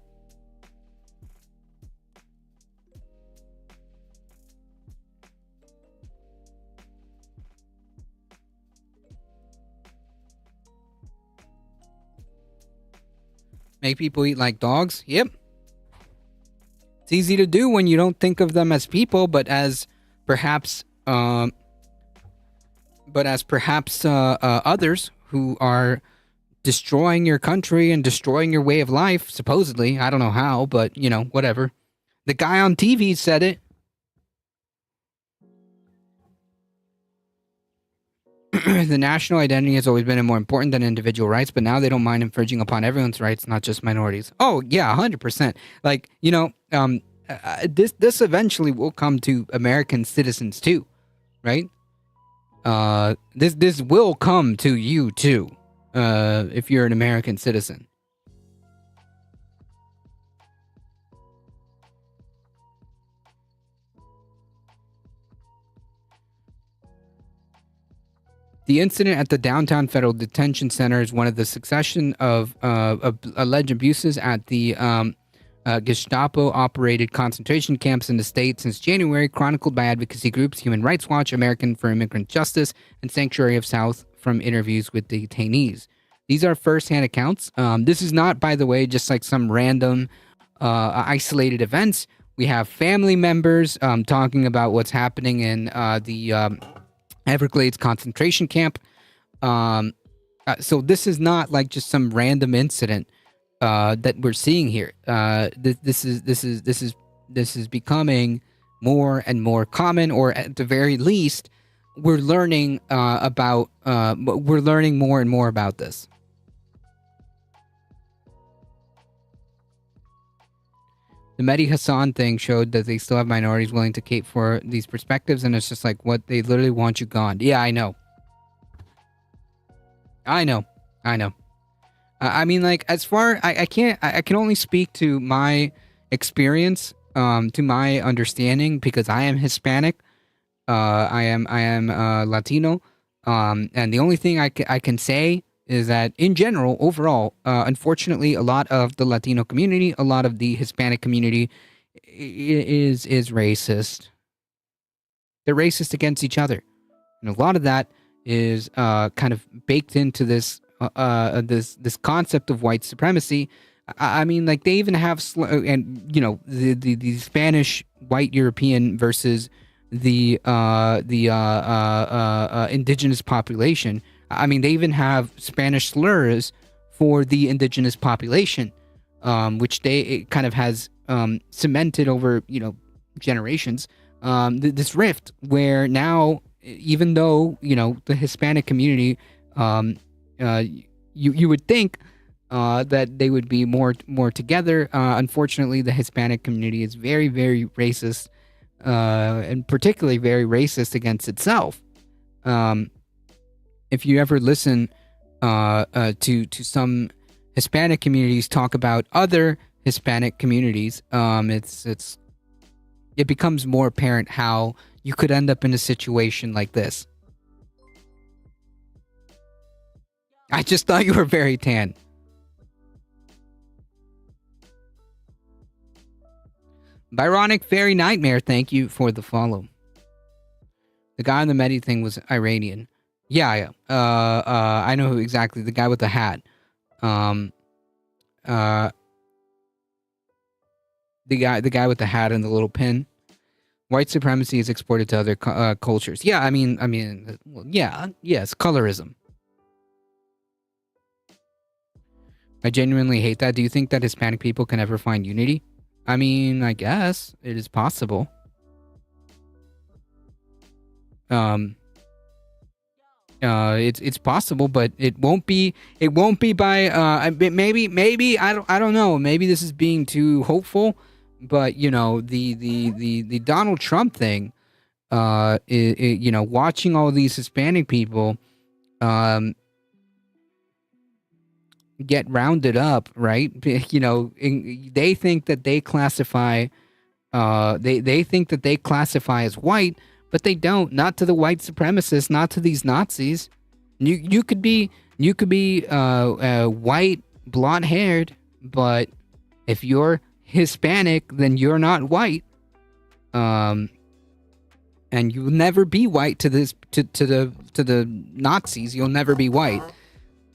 Make people eat like dogs? Yep. It's easy to do when you don't think of them as people, but as perhaps others who are destroying your country and destroying your way of life, supposedly. I don't know how, but, you know, whatever. The guy on TV said it. The national identity has always been more important than individual rights, but now they don't mind infringing upon everyone's rights, not just minorities. Oh, yeah, 100%. Like, you know, this eventually will come to American citizens too, right? This will come to you too, if you're an American citizen. The incident at the downtown federal detention center is one of the succession of alleged abuses at the Gestapo-operated concentration camps in the state since January, chronicled by advocacy groups Human Rights Watch, American for Immigrant Justice, and Sanctuary of South from interviews with detainees. These are first-hand accounts. This is not, by the way, just like some random isolated events. We have family members talking about what's happening in the Everglades concentration camp. So this is not like just some random incident that we're seeing here. This is becoming more and more common, or at the very least, we're learning more and more about this. The Mehdi Hassan thing showed that they still have minorities willing to cape for these perspectives, and it's just like, what? They literally want you gone. Yeah, I know. I mean, like, as far I can only speak to my experience, to my understanding, because I am Hispanic, I am Latino, and the only thing I can say is that in general, overall, unfortunately, a lot of the Latino community, a lot of the Hispanic community is racist. They're racist against each other. And a lot of that is kind of baked into this this concept of white supremacy. I mean, like, they even have, and you know, the Spanish white European versus the indigenous population. I mean, they even have Spanish slurs for the indigenous population, which it kind of has cemented over, you know, generations. This rift where now, even though, you know, the Hispanic community, you would think that they would be more together. Unfortunately, the Hispanic community is very, very racist, and particularly very racist against itself. If you ever listen to some Hispanic communities talk about other Hispanic communities, it becomes more apparent how you could end up in a situation like this. I just thought you were very tan. Byronic Fairy Nightmare, thank you for the follow. The guy on the Mehdi thing was Iranian. Yeah. I know who exactly, the guy with the hat. The guy with the hat and the little pin. White supremacy is exported to other cultures. Yeah, I mean, yes, colorism. I genuinely hate that. Do you think that Hispanic people can ever find unity? I mean, I guess it is possible. It's possible, but it won't be by maybe I don't know. Maybe this is being too hopeful, but the Donald Trump thing, watching all these Hispanic people get rounded up, right? They think that they classify they think that they classify as white, but they don't. Not to the white supremacists, not to these Nazis. You could be white, blonde haired, but if you're Hispanic, then you're not white. And you'll never be white to the Nazis. You'll never be white.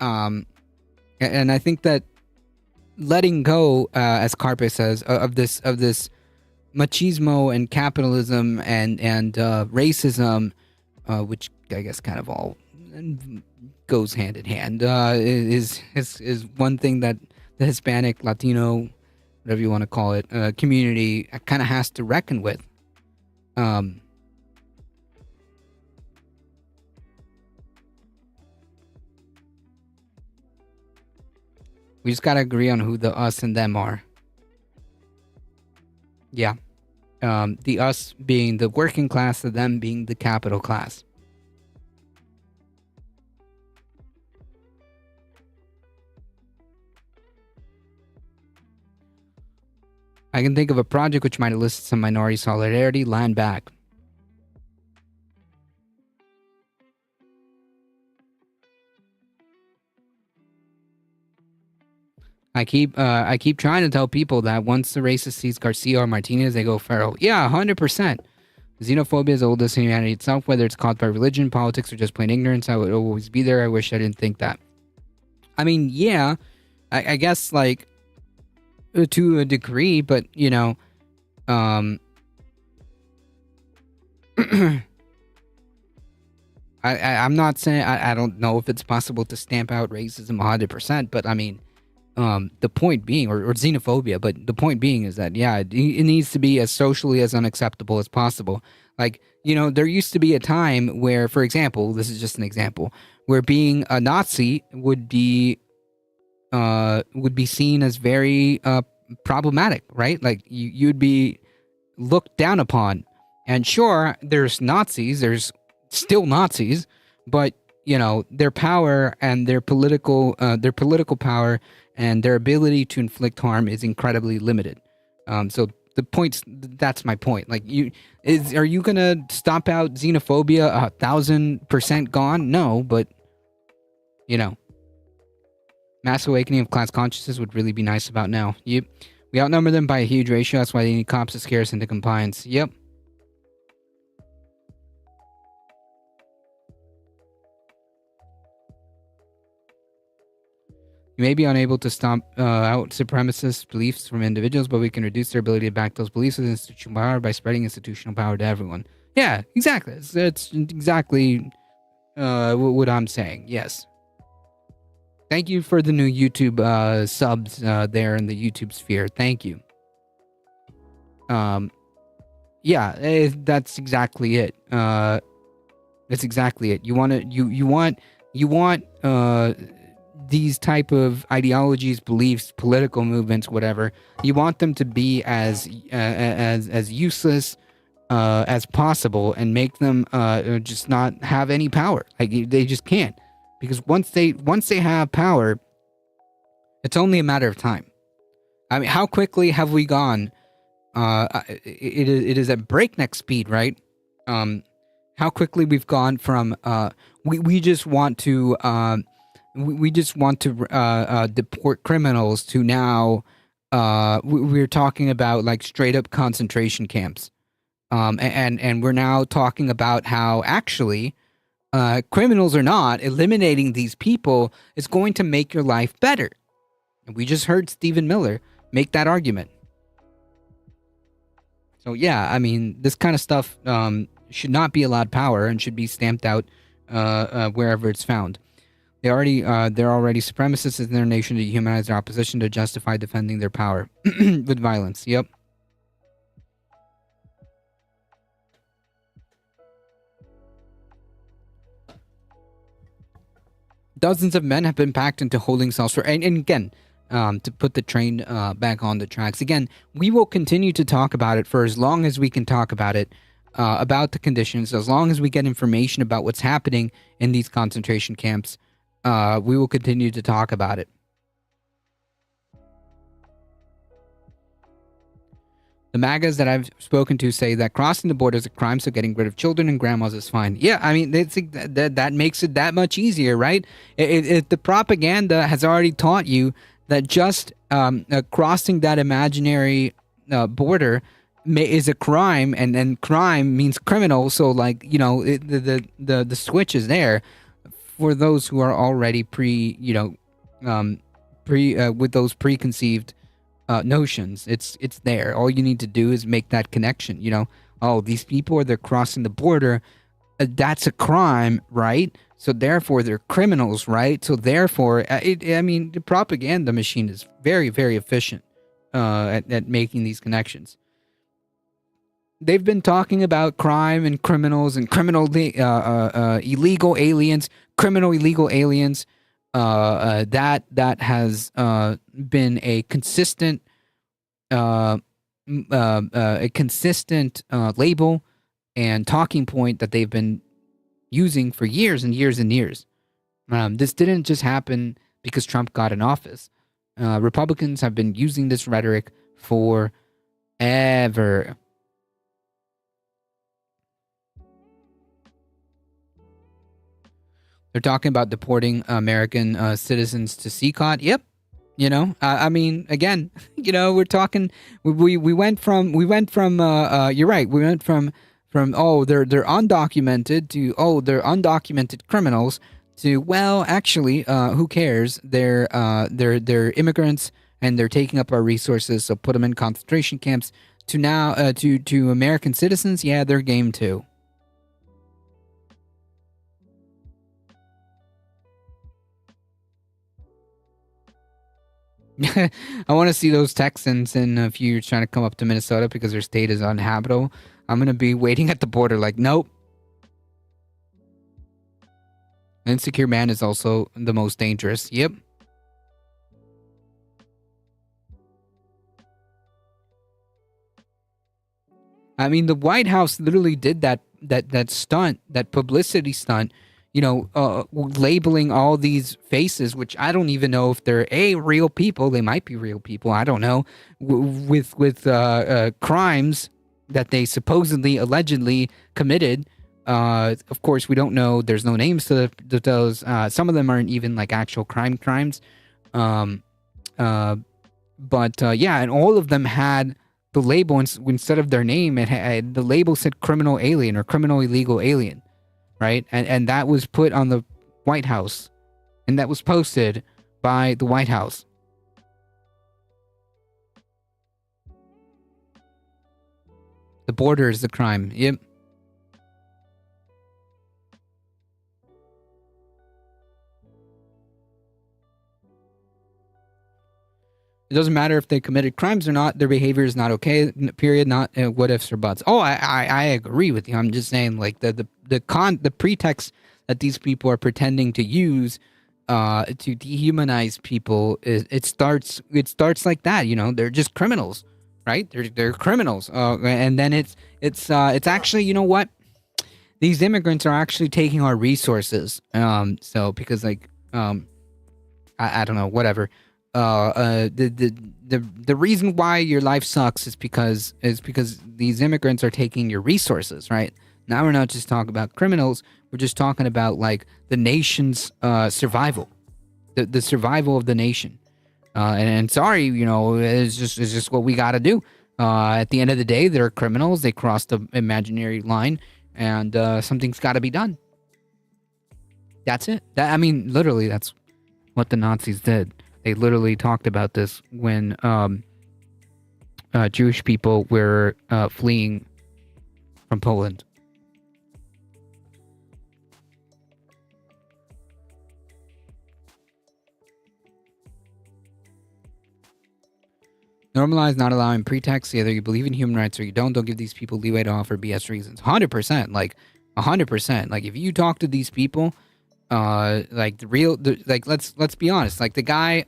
And I think that letting go, as Carpe says, of this machismo and capitalism and racism, which I guess kind of all goes hand in hand, is one thing that the Hispanic, Latino, whatever you want to call it, community kind of has to reckon with. We just gotta agree on who the us and them are. Yeah. The us being the working class, the them being the capital class. I can think of a project which might elicit some minority solidarity. Land back. I keep trying to tell people that once the racist sees Garcia or Martinez, they go feral. Yeah, 100%. Xenophobia is the oldest in humanity itself, whether it's caused by religion, politics, or just plain ignorance. I would always be there. I wish I didn't think that. I mean, yeah, I guess like to a degree, but I'm not saying I don't know if it's possible to stamp out racism 100%, but I mean. The point being, or xenophobia, but the point being is that, yeah, it needs to be as socially as unacceptable as possible. Like, there used to be a time where, for example, this is just an example, where being a Nazi would be seen as very problematic, right? Like, you'd be looked down upon. And sure, there's Nazis, there's still Nazis, but, their power and their political power and their ability to inflict harm is incredibly limited. So that's my point. Like, are you gonna stomp out xenophobia 1,000% gone? No, but mass awakening of class consciousness would really be nice about now. We outnumber them by a huge ratio. That's why they need cops to scare us into compliance. Yep. You may be unable to stomp out supremacist beliefs from individuals, but we can reduce their ability to back those beliefs with institutional power by spreading institutional power to everyone. Yeah, exactly. That's exactly what I'm saying. Yes. Thank you for the new YouTube subs there in the YouTube sphere. Thank you. Yeah, that's exactly it. That's exactly it. You want these type of ideologies, beliefs, political movements, whatever. You want them to be as useless as possible, and make them just not have any power. Like, they just can't, because once they have power, it's only a matter of time. I mean, how quickly have we gone? It is at breakneck speed, right? How quickly we've gone from we just want to deport criminals to now we're talking about like straight up concentration camps, and we're now talking about how actually criminals or not, eliminating these people is going to make your life better. And we just heard Stephen Miller make that argument. So yeah, I mean, this kind of stuff should not be allowed power and should be stamped out wherever it's found. They're already supremacists in their nation to dehumanize their opposition to justify defending their power with violence. Yep. Dozens of men have been packed into holding cells and again, to put the train back on the tracks. Again, we will continue to talk about it for as long as we can talk about it, about the conditions, as long as we get information about what's happening in these concentration camps. We will continue to talk about it. The MAGAs that I've spoken to say that crossing the border is a crime, so getting rid of children and grandmas is fine. Yeah, I mean, that makes it that much easier, right? The propaganda has already taught you that just crossing that imaginary border is a crime, and crime means criminal. So, like, you know, the switch is there for those who are already with those preconceived notions. It's there. All you need to do is make that connection. You know, oh, these people they're crossing the border. That's a crime, right? So therefore they're criminals, right? So therefore, I mean, the propaganda machine is very, very efficient at making these connections. They've been talking about crime and criminals and illegal aliens, criminal illegal aliens. That has been a consistent label and talking point that they've been using for years and years and years. This didn't just happen because Trump got in office. Republicans have been using this rhetoric forever. They're talking about deporting American citizens to CCOT. Yep. You know, I mean, again, you know, we're talking, we went from, you're right. We went from, oh, they're undocumented to, oh, they're undocumented criminals to, well, actually, who cares? They're immigrants and they're taking up our resources. So put them in concentration camps to now, to American citizens. Yeah, they're game too. I want to see those Texans in a few years trying to come up to Minnesota because their state is uninhabitable. I'm going to be waiting at the border like, nope. An insecure man is also the most dangerous. Yep. I mean, the White House literally did that stunt, that publicity stunt, you know, labeling all these faces, which I don't even know if they're real people. They might be real people. I don't know. With crimes that they supposedly, allegedly committed. Of course, we don't know. There's no names to those. Some of them aren't even like actual crimes. But yeah, and all of them had the label instead of their name. The label said criminal alien or criminal illegal alien. Right? And that was put on the White House. And that was posted by the White House. The border is the crime. Yep. It doesn't matter if they committed crimes or not. Their behavior is not okay. Period. Not what ifs or buts. Oh, I agree with you. I'm just saying, like the pretext that these people are pretending to use to dehumanize people it starts like that. You know, they're just criminals, right? They're criminals. And then it's actually, you know what? These immigrants are actually taking our resources. So because like I don't know, whatever. The reason why your life sucks is because these immigrants are taking your resources, right? Now we're not just talking about criminals, we're just talking about like the nation's survival, the survival of the nation. And sorry, you know, it's just what we got to do. At the end of the day, they're criminals. They crossed the imaginary line, and something's got to be done. That's it. I mean, literally, that's what the Nazis did. They literally talked about this when Jewish people were fleeing from Poland. Normalize not allowing pretexts. Either you believe in human rights or you don't. Don't give these people leeway to offer BS reasons. 100%. Like, 100%. Like, if you talk to these people, like like let's be honest, like the guy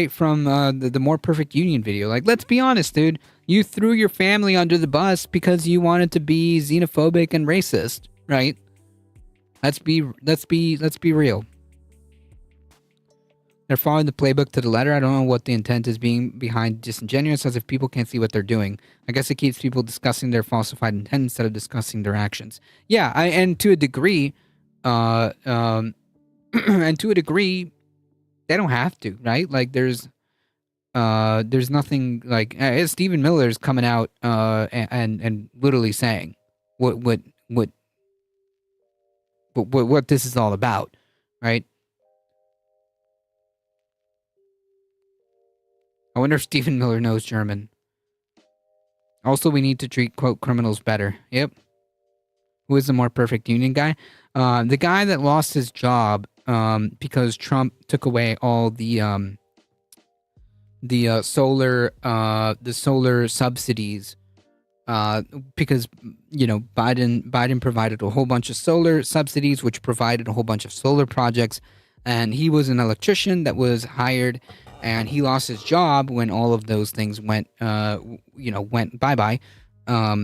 from the More Perfect Union video. Like, let's be honest, dude. You threw your family under the bus because you wanted to be xenophobic and racist, right? Let's be real. They're following the playbook to the letter. I don't know what the intent is being behind disingenuous, as if people can't see what they're doing. I guess it keeps people discussing their falsified intent instead of discussing their actions. Yeah, and to a degree, and to a degree, they don't have to, right? Like there's nothing like Stephen Miller's coming out and literally saying what this is all about, right? I wonder if Stephen Miller knows German. Also, we need to treat, quote, criminals better. Yep. Who is the More Perfect Union guy? The guy that lost his job because Trump took away all the solar subsidies because, you know, Biden provided a whole bunch of solar subsidies, which provided a whole bunch of solar projects, and he was an electrician that was hired. And he lost his job when all of those things went bye-bye. Yeah,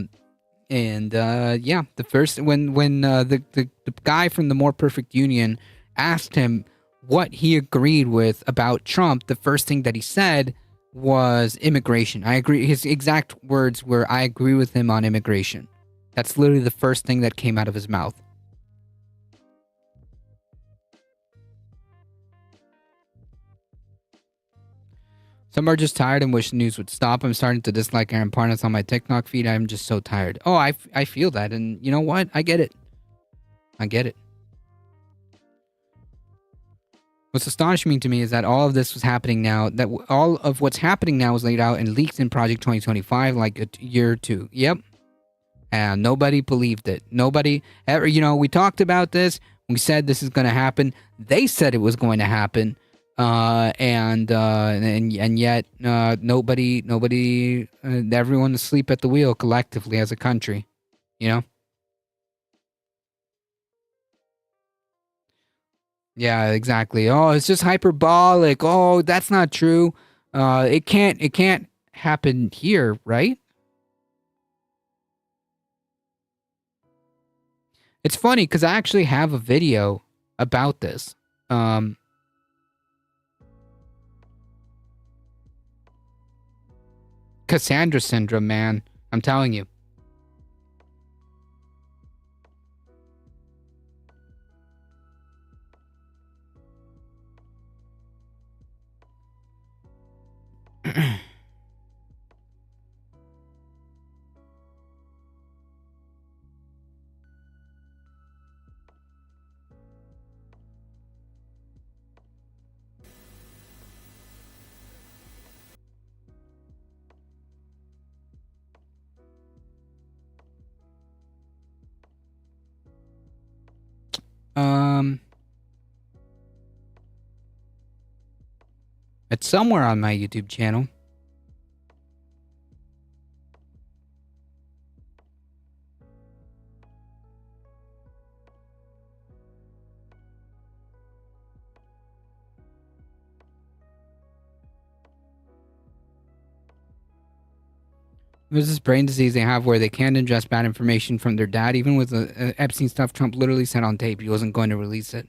the first when the guy from the More Perfect Union asked him what he agreed with about Trump, the first thing that he said was immigration. I agree. His exact words were, "I agree with him on immigration." That's literally the first thing that came out of his mouth. Some are just tired and wish the news would stop. I'm starting to dislike Aaron Parnas on my TikTok feed. I'm just so tired. Oh, I feel that. And you know what? I get it. What's astonishing to me is that all of this was happening now, that all of what's happening now was laid out and leaked in Project 2025 like a year or two. Yep. And nobody believed it. Nobody ever, we talked about this. We said this is going to happen. They said it was going to happen. And yet, nobody, everyone is asleep at the wheel collectively as a country, Yeah, exactly. Oh, it's just hyperbolic. Oh, that's not true. It can't happen here, right? It's funny because I actually have a video about this. Cassandra syndrome, man. I'm telling you. It's somewhere on my YouTube channel. There's this brain disease they have where they can't ingest bad information from their dad. Even with the Epstein stuff, Trump literally said on tape he wasn't going to release it.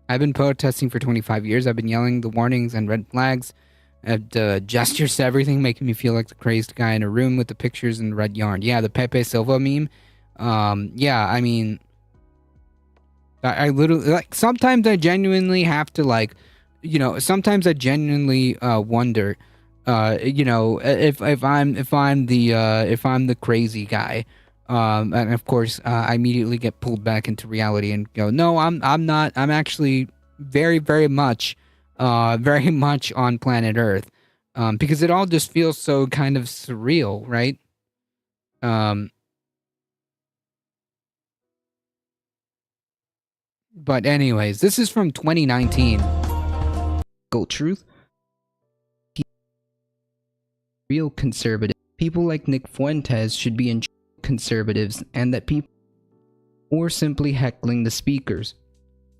I've been protesting for 25 years. I've been yelling the warnings and red flags, gestures to everything, making me feel like the crazed guy in a room with the pictures and red yarn. Yeah, the Pepe Silva meme. Yeah, I mean, I literally, like, sometimes I genuinely have to, sometimes I genuinely wonder, if I'm the crazy guy. And of course, I immediately get pulled back into reality and go, no, I'm not. I'm actually very, very much on planet Earth, because it all just feels so kind of surreal, right? But anyways, this is from 2019. Go truth. Real conservative people like Nick Fuentes should be in conservatives, and that people or simply heckling the speakers.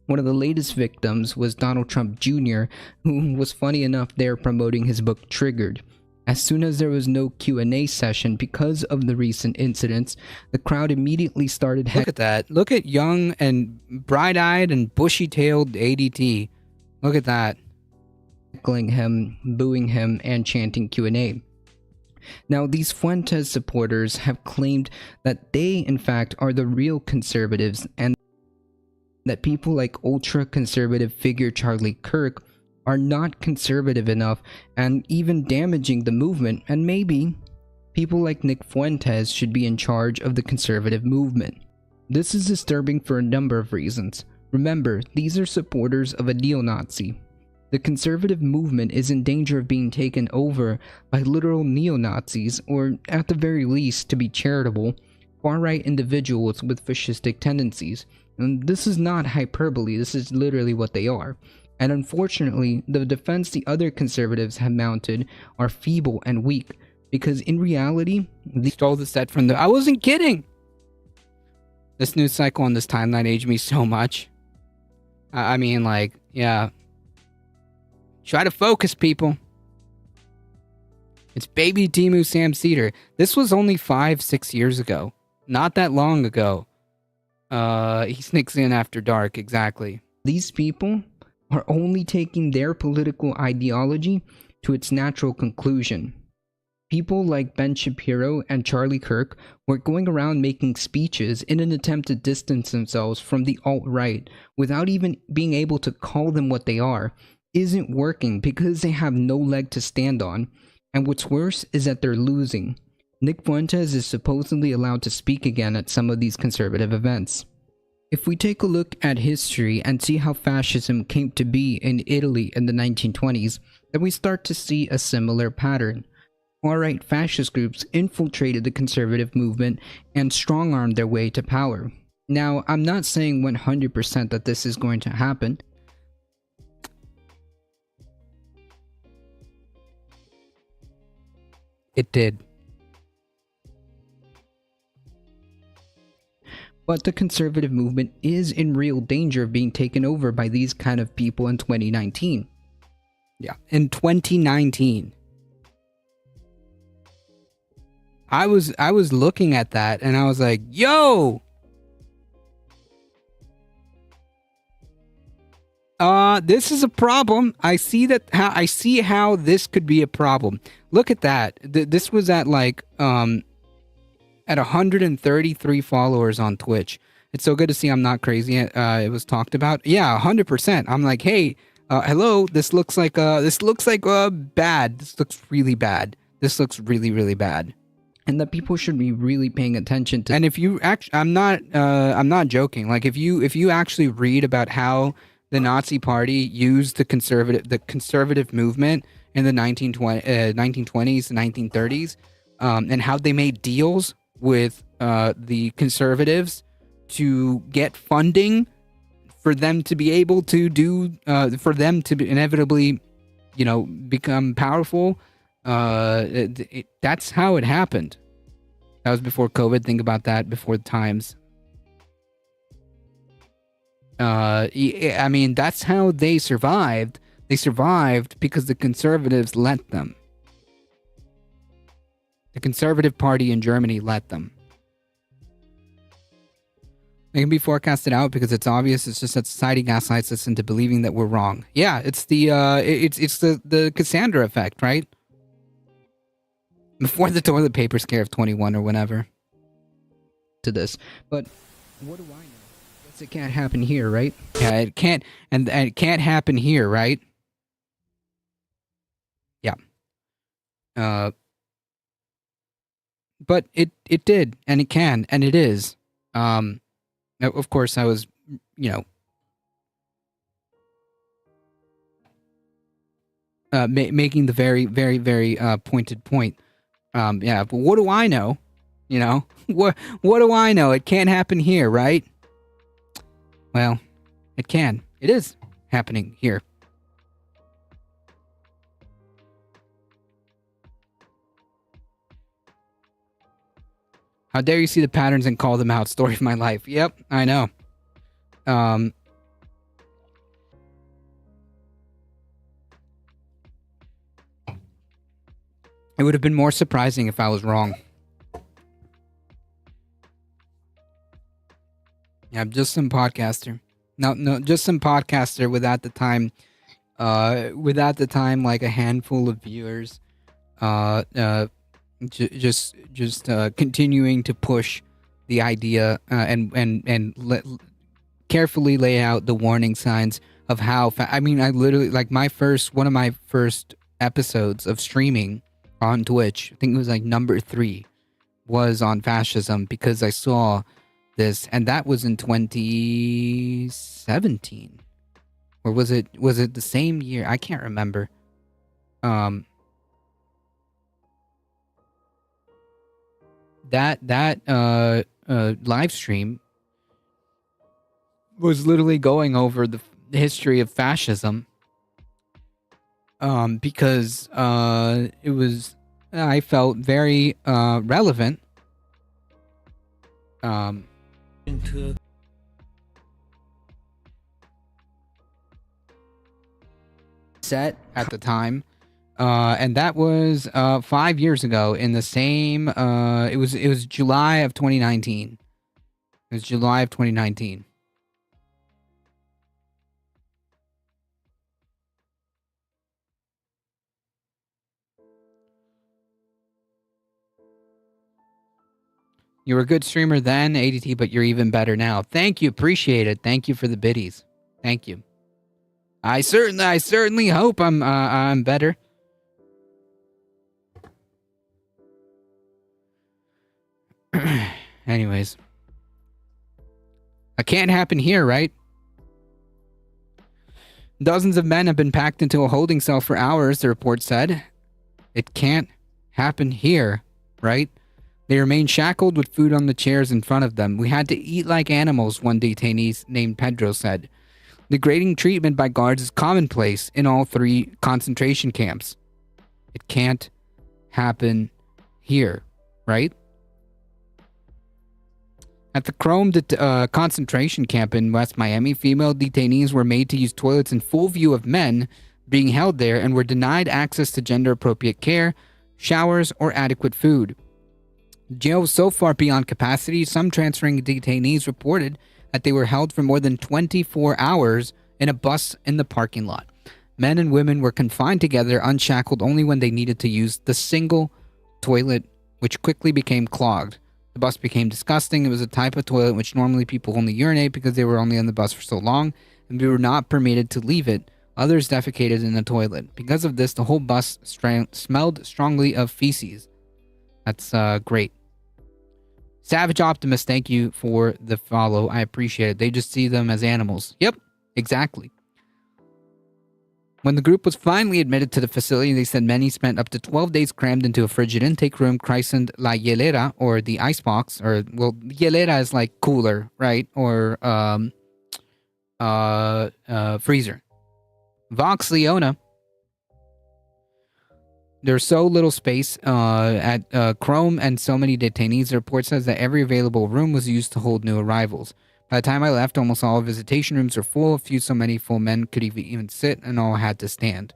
One of the latest victims was Donald Trump Jr., who was funny enough there promoting his book Triggered. As soon as there was no Q&A session because of the recent incidents, the crowd immediately started Look at that. Look at young and bright-eyed and bushy-tailed ADT. Look at that. Heckling him, booing him, and chanting Q&A. Now, these Fuentes supporters have claimed that they, in fact, are the real conservatives, and that people like ultra-conservative figure Charlie Kirk are not conservative enough and even damaging the movement, and maybe people like Nick Fuentes should be in charge of the conservative movement. This is disturbing for a number of reasons. Remember, these are supporters of a neo-Nazi. The conservative movement is in danger of being taken over by literal neo-Nazis, or at the very least, to be charitable, far-right individuals with fascistic tendencies. And this is not hyperbole, this is literally what they are. And unfortunately, the defense the other conservatives have mounted are feeble and weak, because in reality, they stole the set from the... I wasn't kidding! This news cycle on this timeline aged me so much. I mean, like, yeah. Try to focus, people. It's baby Timu Sam Cedar. This was only 5-6 years ago. Not that long ago. He sneaks in after dark, exactly. These people are only taking their political ideology to its natural conclusion. People like Ben Shapiro and Charlie Kirk were going around making speeches in an attempt to distance themselves from the alt-right without even being able to call them what they are, isn't working because they have no leg to stand on, and what's worse is that they're losing. Nick Fuentes is supposedly allowed to speak again at some of these conservative events. If we take a look at history and see how fascism came to be in Italy in the 1920s, then we start to see a similar pattern. Far-right fascist groups infiltrated the conservative movement and strong-armed their way to power. Now, I'm not saying 100% that this is going to happen. It did. But the conservative movement is in real danger of being taken over by these kind of people in 2019. Yeah, in 2019. I was looking at that and I was like, yo! This is a problem. I see how this could be a problem. Look at that. This was at like at 133 followers on Twitch. It's so good to see I'm not crazy. It was talked about. Yeah, 100%. I'm like, hey, hello. This looks like bad. This looks really bad. This looks really, really bad. And that people should be really paying attention to. And if you actually, I'm not joking. Like if you actually read about how the Nazi Party used the conservative movement in the 1920s and 1930s, and how they made deals with the conservatives to get funding for them to be able to do, for them to inevitably, become powerful. That's how it happened. That was before COVID. Think about that. Before the times. I mean, that's how they survived. They survived because the conservatives let them. The Conservative Party in Germany let them. It can be forecasted out because it's obvious. It's just that society gaslights us into believing that we're wrong. Yeah, it's the the Cassandra effect, right? Before the toilet paper scare of 21 or whenever. To this, but what do I know? Guess it can't happen here, right? Yeah, it can't, and it can't happen here, right? Yeah. But it did, and it can, and it is. Of course, I was, making the very, very, very pointed point. Yeah, but what do I know? What do I know? It can't happen here, right? Well, it can. It is happening here. How dare you see the patterns and call them out? Story of my life. Yep, I know. It would have been more surprising if I was wrong. Yeah, I'm just some podcaster. No, just some podcaster with at the time like a handful of viewers. Just continuing to push the idea and carefully lay out the warning signs of how. I literally like one of my first episodes of streaming on Twitch. I think it was like number 3 was on fascism because I saw this, and that was in 2017, or was it the same year? I can't remember. That live stream was literally going over the history of fascism, because it was, I felt very relevant. Set at the time, and that was 5 years ago in the same it was July of 2019. It was July of 2019. You were a good streamer then, ADT, but you're even better now. Thank you, appreciate it. Thank you for the biddies. Thank you. I certainly hope I'm better. Anyways, it can't happen here, right? Dozens of men have been packed into a holding cell for hours, the report said. It can't happen here, right? They remain shackled with food on the chairs in front of them. We had to eat like animals, one detainee named Pedro said. Degrading treatment by guards is commonplace in all 3 concentration camps. It can't happen here, right? At the Chrome concentration camp in West Miami, female detainees were made to use toilets in full view of men being held there and were denied access to gender-appropriate care, showers, or adequate food. The jail was so far beyond capacity, some transferring detainees reported that they were held for more than 24 hours in a bus in the parking lot. Men and women were confined together, unshackled only when they needed to use the single toilet, which quickly became clogged. The bus became disgusting. It was a type of toilet which normally people only urinate because they were only on the bus for so long, and we were not permitted to leave it. Others defecated in the toilet. Because of this, the whole bus smelled strongly of feces. That's great. Savage Optimist, thank you for the follow. I appreciate it. They just see them as animals. Yep, exactly. When the group was finally admitted to the facility, they said many spent up to 12 days crammed into a frigid intake room christened La Hielera, or the icebox, or, well, Hielera is like cooler, right? Or freezer. Vox Leona. There's so little space at Chrome and so many detainees. The report says that every available room was used to hold new arrivals. By the time I left, almost all visitation rooms were full. A few so many full men could even sit, and all had to stand.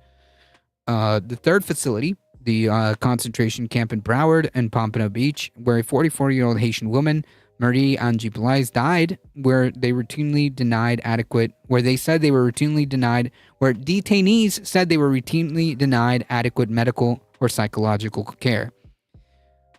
The third facility, the concentration camp in Broward and Pompano Beach, where a 44-year-old Haitian woman, Marie Angie Blaise, died, where detainees said they were routinely denied adequate medical or psychological care.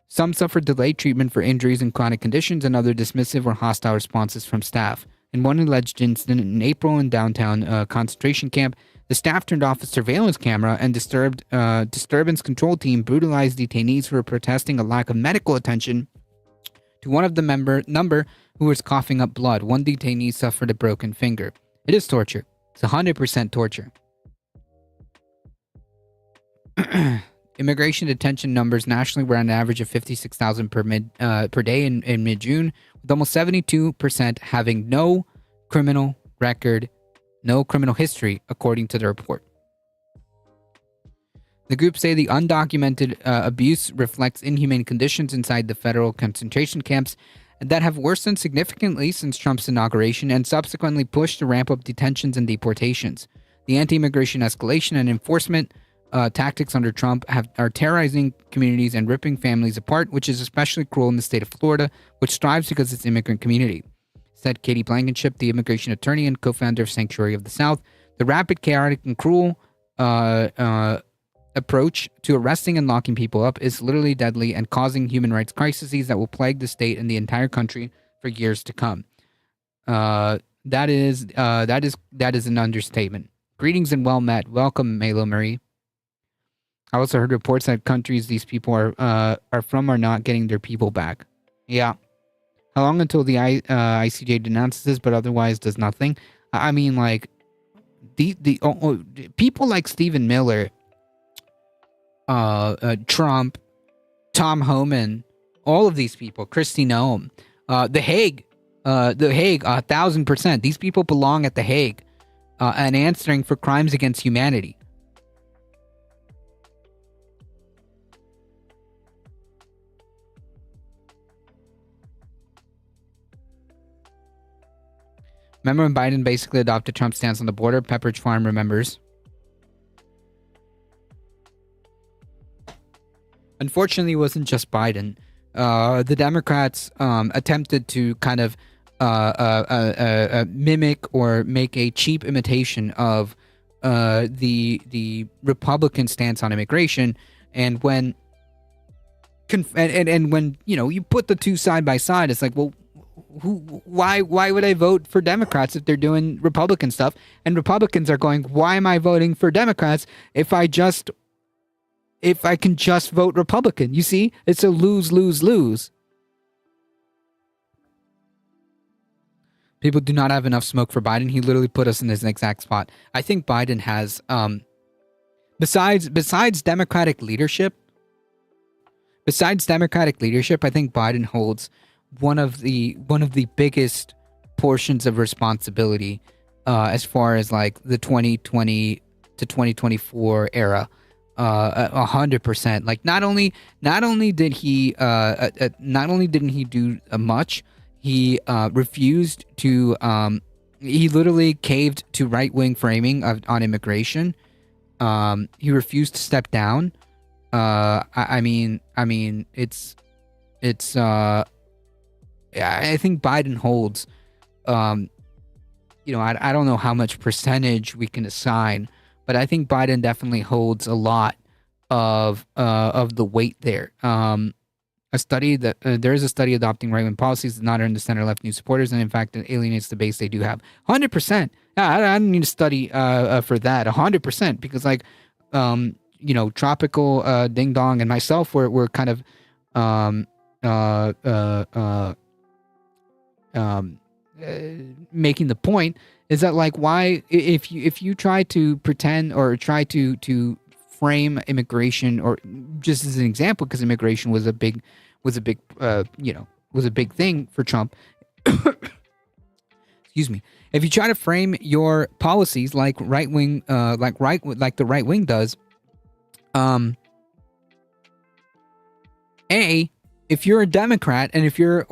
Some suffered delayed treatment for injuries and chronic conditions, and other dismissive or hostile responses from staff. In one alleged incident in April in downtown concentration camp, the staff turned off a surveillance camera, and disturbance control team brutalized detainees who were protesting a lack of medical attention to one of the number who was coughing up blood. One detainee suffered a broken finger. It is torture. It's 100% torture. Immigration detention numbers nationally were on an average of 56,000 per day in mid-June, with almost 72% having no criminal record, no criminal history, according to the report. The group say the undocumented abuse reflects inhumane conditions inside the federal concentration camps that have worsened significantly since Trump's inauguration and subsequently pushed to ramp up detentions and deportations. The anti-immigration escalation and enforcement tactics under Trump are terrorizing communities and ripping families apart, which is especially cruel in the state of Florida, which strives because it's an immigrant community, said Katie Blankenship, the immigration attorney and co-founder of Sanctuary of the South. The rapid, chaotic, and cruel approach to arresting and locking people up is literally deadly and causing human rights crises that will plague the state and the entire country for years to come. That is an understatement. Greetings and well met. Welcome, Melo Marie. I also heard reports that countries these people are from are not getting their people back. Yeah. How long until the ICJ denounces this, but otherwise does nothing? I mean, like, the people like Stephen Miller, Trump, Tom Homan, all of these people, Kristi Noem, The Hague, 1,000%. These people belong at The Hague and answering for crimes against humanity. Remember when Biden basically adopted Trump's stance on the border? Pepperidge Farm remembers. Unfortunately, it wasn't just Biden. The Democrats attempted to kind of mimic or make a cheap imitation of the Republican stance on immigration, and when when you put the two side by side, it's like, well, why would I vote for Democrats if they're doing Republican stuff? And Republicans are going, why am I voting for Democrats if I can just vote Republican? You see, it's a lose. People do not have enough smoke for Biden. He literally put us in this exact spot. I think Biden has, besides Democratic leadership, I think Biden holds one of the biggest portions of responsibility as far as like the 2020 to 2024 era. 100%. Like not only didn't he do much, he refused to he literally caved to right-wing framing on immigration. He refused to step down. I mean it's I think Biden holds I don't know how much percentage we can assign, but I think Biden definitely holds a lot of the weight there. There is a study adopting right-wing policies does not earn the center-left new supporters, and in fact, it alienates the base they do have. 100%. I don't need to study for that. 100%, because like Tropical Ding Dong and myself were kind of making the point is that like why if you try to pretend or try to frame immigration, or just as an example, because immigration was a big thing for Trump. Excuse me. If you try to frame your policies like right wing, like the right wing does, if you're a Democrat and if you're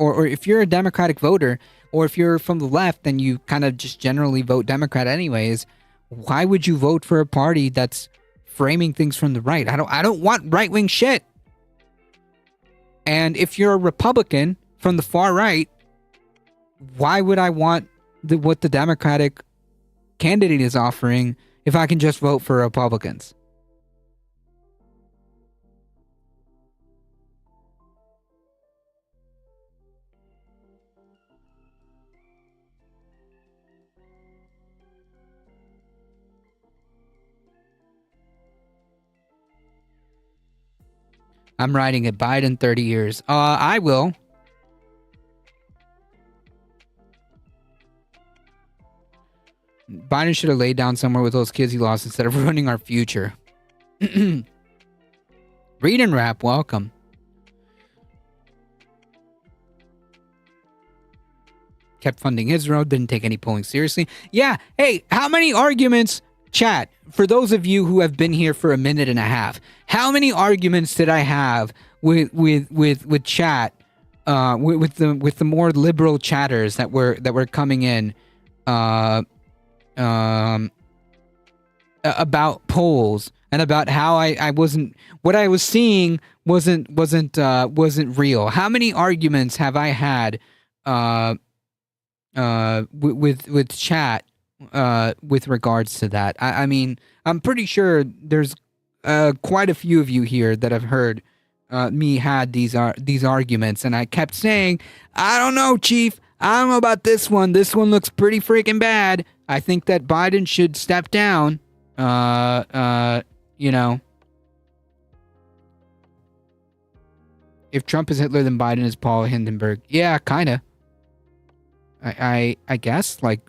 a Democratic voter, or if you're from the left, then you kind of just generally vote Democrat anyways. Why would you vote for a party that's framing things from the right? I don't want right-wing shit. And if you're a Republican from the far right, why would I want what the Democratic candidate is offering if I can just vote for Republicans? I'm writing it. Biden 30 years. I will. Biden should have laid down somewhere with those kids he lost instead of ruining our future. Read and Rap, welcome. Kept funding his road, didn't take any polling seriously. Yeah, hey, how many arguments, chat, for those of you who have been here for a minute and a half, how many arguments did I have with chat, with the more liberal chatters that were coming in, about polls and about how I wasn't, what I was seeing wasn't real. How many arguments have I had with chat with regards to that? I mean, I'm pretty sure there's quite a few of you here that have heard me had these arguments, and I kept saying, I don't know, Chief. I don't know about this one. This one looks pretty freaking bad. I think that Biden should step down. You know, if Trump is Hitler, then Biden is Paul Hindenburg. Yeah, kind of. I guess, like,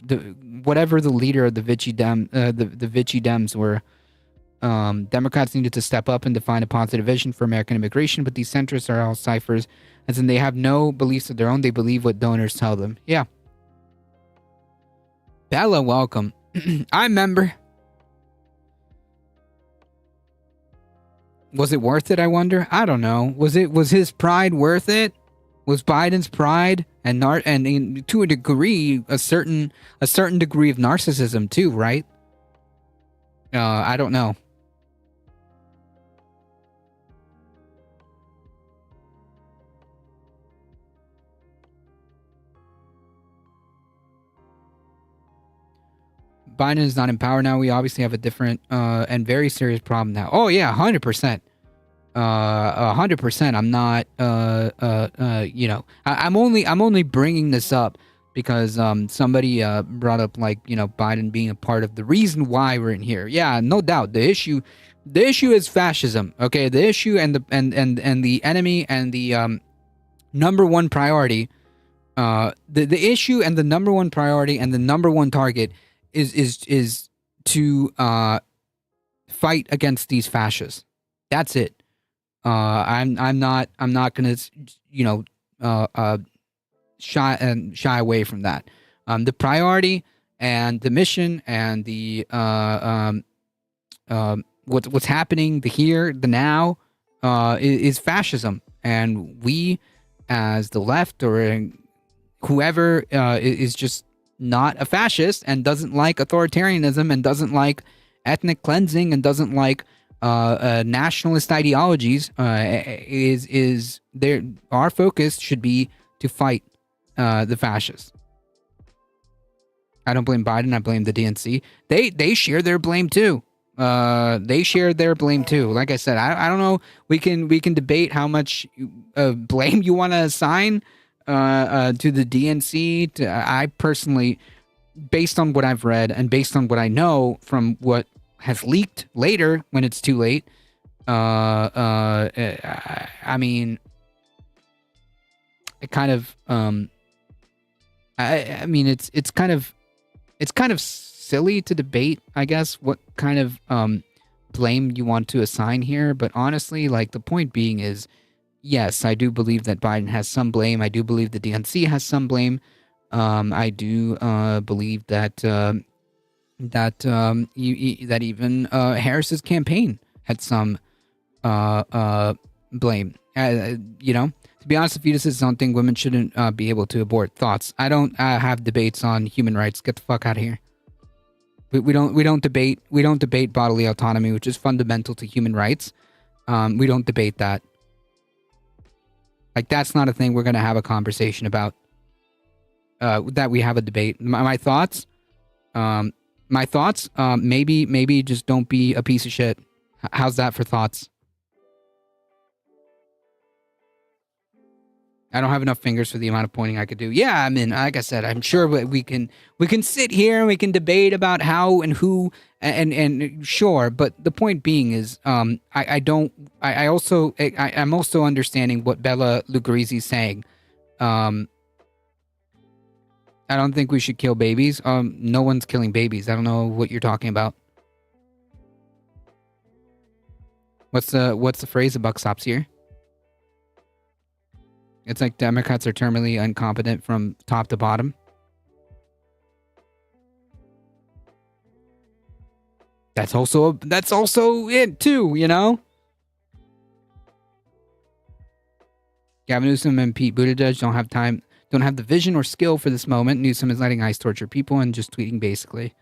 whatever the leader of the Vichy Dems were, Democrats needed to step up and define a positive vision for American immigration, but these centrists are all ciphers, as in they have no beliefs of their own. They believe what donors tell them. Yeah. Bella, welcome. I remember. Was it worth it, I wonder? I don't know. Was his pride worth it? Was Biden's pride and to a degree a certain degree of narcissism too, right? I don't know. Biden is not in power now. We obviously have a different and very serious problem now. Oh yeah, 100%. 100%. I'm not. You know, I'm only bringing this up because somebody brought up, like, you know, Biden being a part of the reason why we're in here. Yeah, no doubt. The issue is fascism. Okay, the issue and the enemy and the number one priority. The issue and the number one priority and the number one target is to fight against these fascists. That's it. I'm not gonna, you know, shy away from that. The priority and the mission and the what's happening, the here, the now, is fascism, and we, as the left or whoever, is just not a fascist and doesn't like authoritarianism and doesn't like ethnic cleansing and doesn't like nationalist ideologies, is there. Our focus should be to fight the fascists. I don't blame Biden. I blame the DNC. They share their blame too. They share their blame too. Like I said, I don't know. We can debate how much blame you want to assign to the DNC. I personally, based on what I've read and based on what I know from what has leaked later when it's too late, I mean, it kind of, I mean, it's kind of silly to debate, I guess, what kind of blame you want to assign here. But honestly, like, the point being is, yes, I do believe that Biden has some blame. I do believe the DNC has some blame. I do believe that that even Harris's campaign had some blame. You know, to be honest, if you just something, women shouldn't be able to abort. Thoughts? I don't have debates on human rights. Get the fuck out of here. We don't debate bodily autonomy, which is fundamental to human rights. We don't debate that. Like, that's not a thing we're gonna have a conversation about. That we have a debate. My thoughts. Maybe just don't be a piece of shit. How's that for thoughts? I don't have enough fingers for the amount of pointing I could do. Yeah, I mean, like I said, I'm sure we can sit here and we can debate about how and who and sure, but the point being is, I'm also understanding what Bella Lugrisi is saying. I don't think we should kill babies. No one's killing babies. I don't know what you're talking about. What's the phrase? The buck stops here. It's like Democrats are terminally incompetent from top to bottom. That's also it too, you know? Gavin Newsom and Pete Buttigieg don't have the vision or skill for this moment. Newsom is letting ICE torture people and just tweeting basically.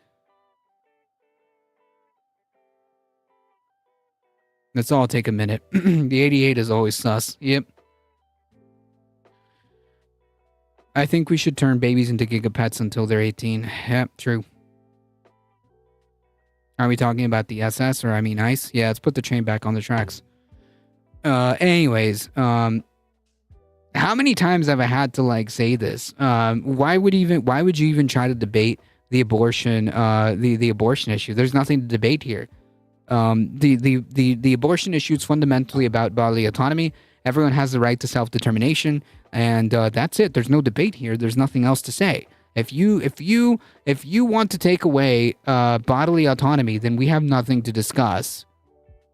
Let's all take a minute. The 88 is always sus. Yep. I think we should turn babies into gigapets until they're 18. Yep, true. Are we talking about the SS or ICE? Yeah, let's put the train back on the tracks. Anyways, how many times have I had to like say this? Why would you even try to debate the abortion the abortion issue? There's nothing to debate here. The abortion issue is fundamentally about bodily autonomy. Everyone has the right to self-determination, and that's it. There's no debate here. There's nothing else to say. If you want to take away bodily autonomy, then we have nothing to discuss.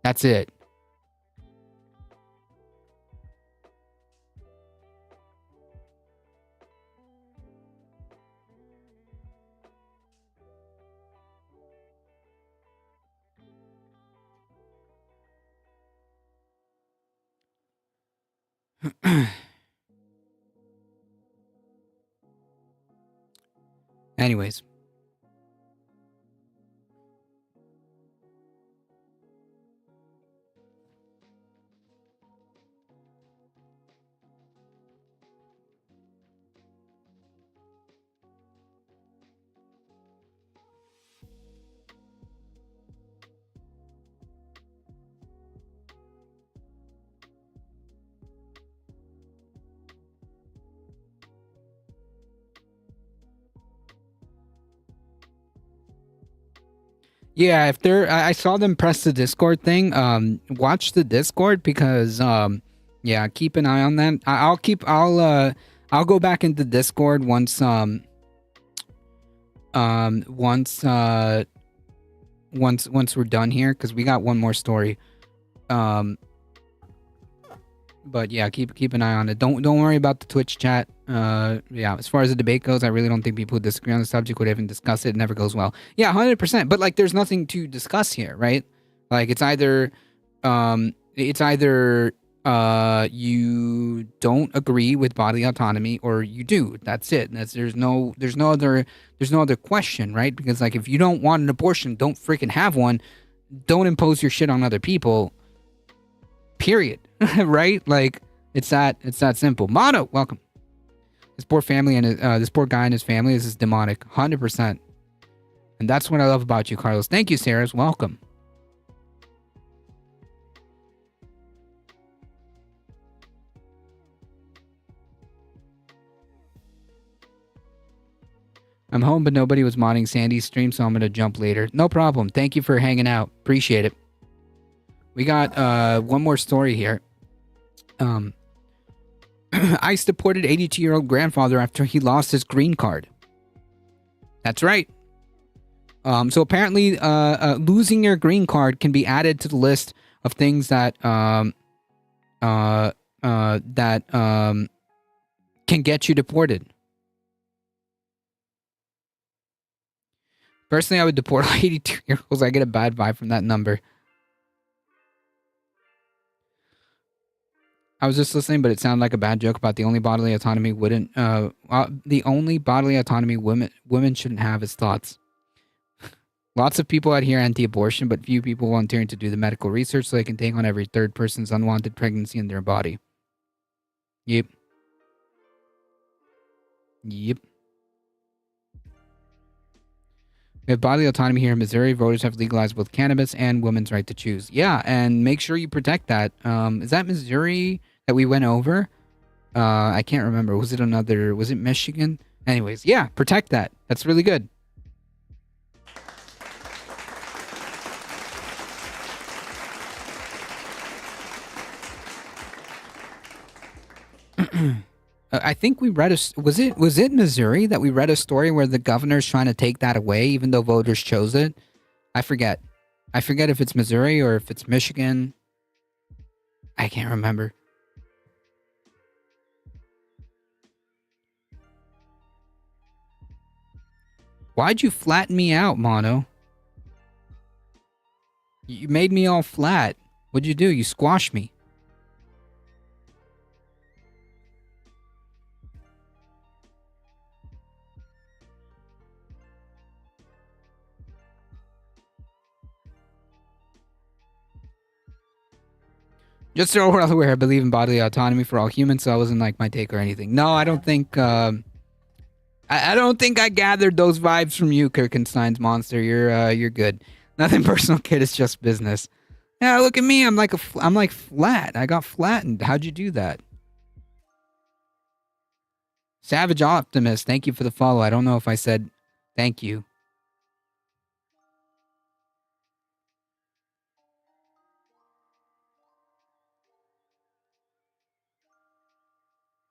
That's it. Anyways. Yeah, if I saw them press the Discord thing. Watch the Discord because yeah, keep an eye on that. I'll go back into Discord once we're done here because we got one more story. But yeah, keep an eye on it. Don't worry about the Twitch chat. Yeah, as far as the debate goes, I really don't think people who disagree on the subject would even discuss it. It never goes well. Yeah, 100%. But like, there's nothing to discuss here, right? Like, it's either you don't agree with bodily autonomy or you do. That's it. There's no other question, right? Because like, if you don't want an abortion, don't freaking have one. Don't impose your shit on other people. Period. Right? Like, it's that simple. Mono, welcome. This poor family and this poor guy and his family, this is demonic. 100%. And that's what I love about you, Carlos. Thank you, Sarah. Welcome. I'm home, but nobody was modding Sandy's stream, so I'm going to jump later. No problem. Thank you for hanging out. Appreciate it. We got one more story here. ICE deported 82-year-old grandfather after he lost his green card. That's right. So apparently, losing your green card can be added to the list of things that can get you deported. Personally, I would deport 82-year-olds. I get a bad vibe from that number. I was just listening, but it sounded like a bad joke about the only bodily autonomy women shouldn't have is thoughts. Lots of people out here anti-abortion, but few people volunteering to do the medical research so they can take on every third person's unwanted pregnancy in their body. Yep. We have bodily autonomy here in Missouri. Voters have legalized both cannabis and women's right to choose. Yeah, and make sure you protect that. Is that Missouri that we went over? I can't remember. Was it Michigan? Anyways, yeah, protect that. That's really good. I think we read was it Missouri that we read a story where the governor's trying to take that away even though voters chose it? I forget if it's Missouri or if it's Michigan. I can't remember. Why'd you flatten me out, Mono? You made me all flat. What'd you do? You squashed me. Just so we're all aware, I believe in bodily autonomy for all humans, so I wasn't like my take or anything. No, I don't think. I don't think I gathered those vibes from you, Kirkenstein's monster. You're good. Nothing personal, kid. It's just business. Yeah, look at me. I'm like flat. I got flattened. How'd you do that? Savage Optimist. Thank you for the follow. I don't know if I said thank you.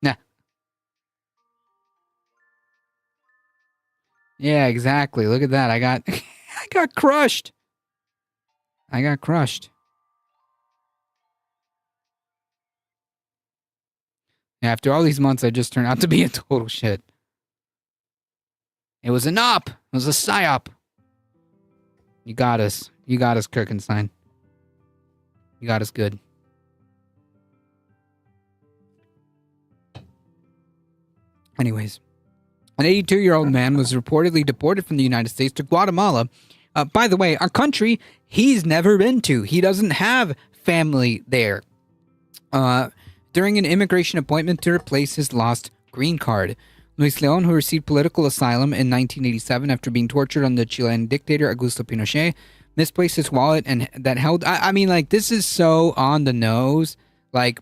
Nah. Yeah, exactly. Look at that. I got I got crushed. I got crushed. After all these months, I just turned out to be a total shit. It was an op. It was a psyop. You got us. You got us, Kirkenstein. You got us good. Anyways, an 82-year-old man was reportedly deported from the United States to Guatemala. By the way, a country he's never been to. He doesn't have family there. During an immigration appointment to replace his lost green card. Luis Leon, who received political asylum in 1987 after being tortured under Chilean dictator Augusto Pinochet, misplaced his wallet and that held... I mean, like, this is so on the nose. Like,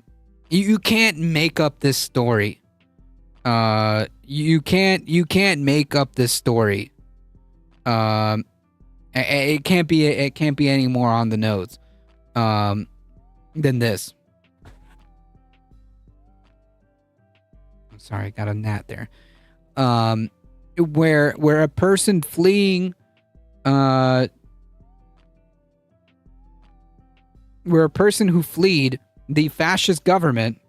you can't make up this story. You can't make up this story. It can't be any more on the nose than this. I'm sorry, I got a gnat there. Where a person fleeing where a person who fled the fascist government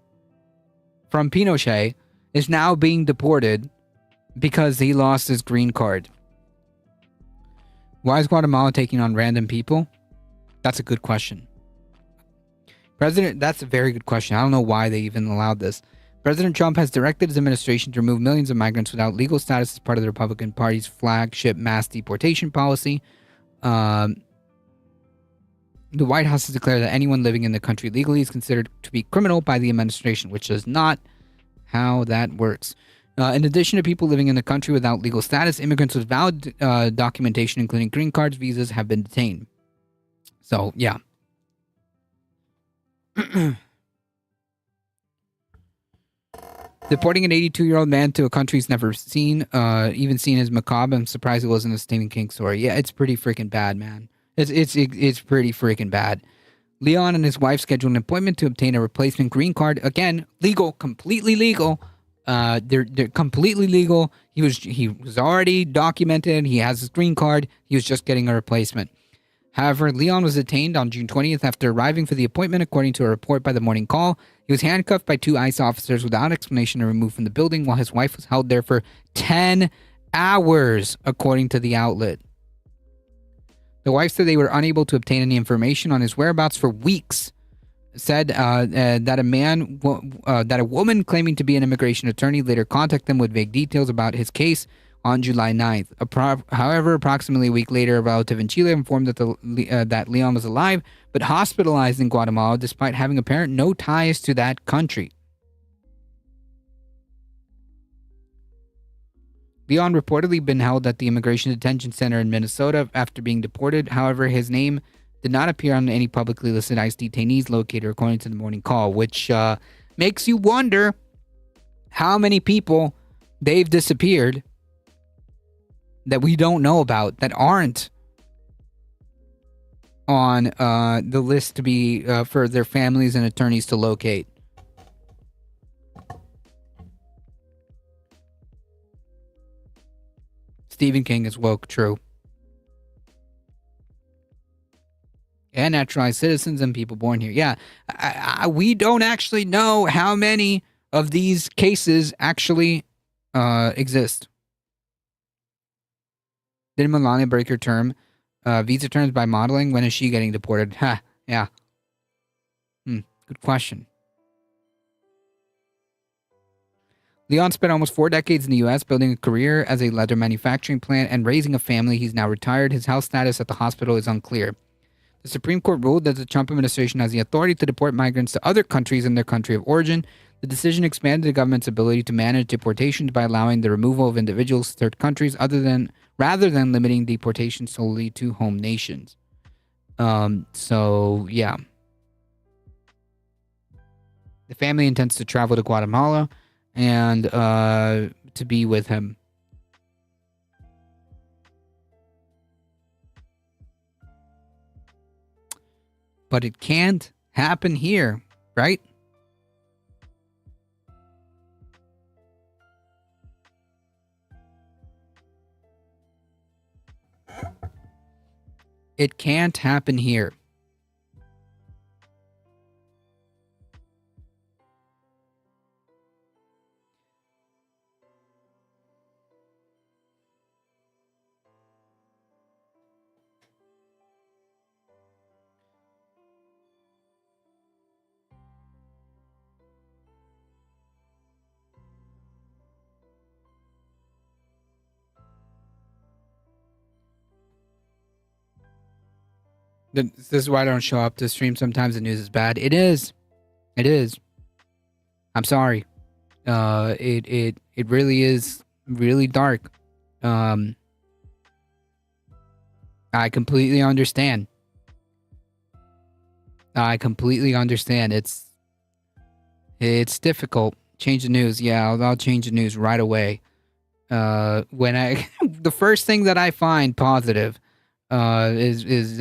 from Pinochet is now being deported because he lost his green card. Why is Guatemala taking on random people? That's a good question. That's a very good question. I don't know why they even allowed this. President Trump has directed his administration to remove millions of migrants without legal status as part of the Republican Party's flagship mass deportation policy. The White House has declared that anyone living in the country legally is considered to be criminal by the administration, which is not how that works. In addition to people living in the country without legal status, immigrants with valid documentation, including green cards, visas, have been detained. So, yeah. Deporting an 82-year-old man to a country he's never seen, even seen as macabre. I'm surprised it wasn't a Stephen King story. Yeah, it's pretty freaking bad, man. It's pretty freaking bad. Leon and his wife scheduled an appointment to obtain a replacement green card. Again, legal, completely legal. They're completely legal. He was already documented. He has his green card. He was just getting a replacement. However, Leon was detained on June 20th after arriving for the appointment, according to a report by the Morning Call. He was handcuffed by 2 ICE officers without explanation and removed from the building, while his wife was held there for 10 hours, according to the outlet. The wife said they were unable to obtain any information on his whereabouts for weeks. Said that a woman claiming to be an immigration attorney later contacted them with vague details about his case on July 9th. However, approximately a week later, a relative in Chile informed that Leon was alive, but hospitalized in Guatemala despite having apparent no ties to that country. Leon reportedly been held at the Immigration Detention Center in Minnesota after being deported. However, his name did not appear on any publicly listed ICE detainees locator, according to the Morning Call, which makes you wonder how many people they've disappeared that we don't know about, that aren't on the list to be for their families and attorneys to locate. Stephen King is woke, true. And naturalized citizens and people born here. Yeah, we don't actually know how many of these cases actually exist. Did Melania break her term Visa terms by modeling. When is she getting deported? Ha, yeah. Good question. Leon spent almost 4 decades in the U.S. building a career as a leather manufacturing plant and raising a family. He's now retired. His health status at the hospital is unclear. The Supreme Court ruled that the Trump administration has the authority to deport migrants to other countries in their country of origin. The decision expanded the government's ability to manage deportations by allowing the removal of individuals to third countries rather than limiting deportation solely to home nations. So, yeah. The family intends to travel to Guatemala and to be with him. But it can't happen here, right? It can't happen here. This is why I don't show up to stream. Sometimes the news is bad. It is. It is. I'm sorry. It really is really dark. I completely understand. It's difficult. Change the news. Yeah, I'll change the news right away. When the first thing that I find positive is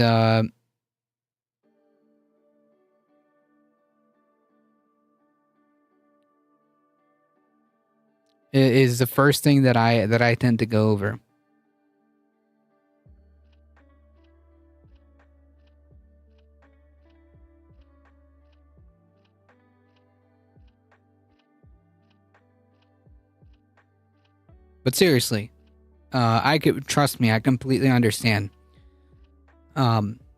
the first thing that I tend to go over. But seriously, trust me, I completely understand.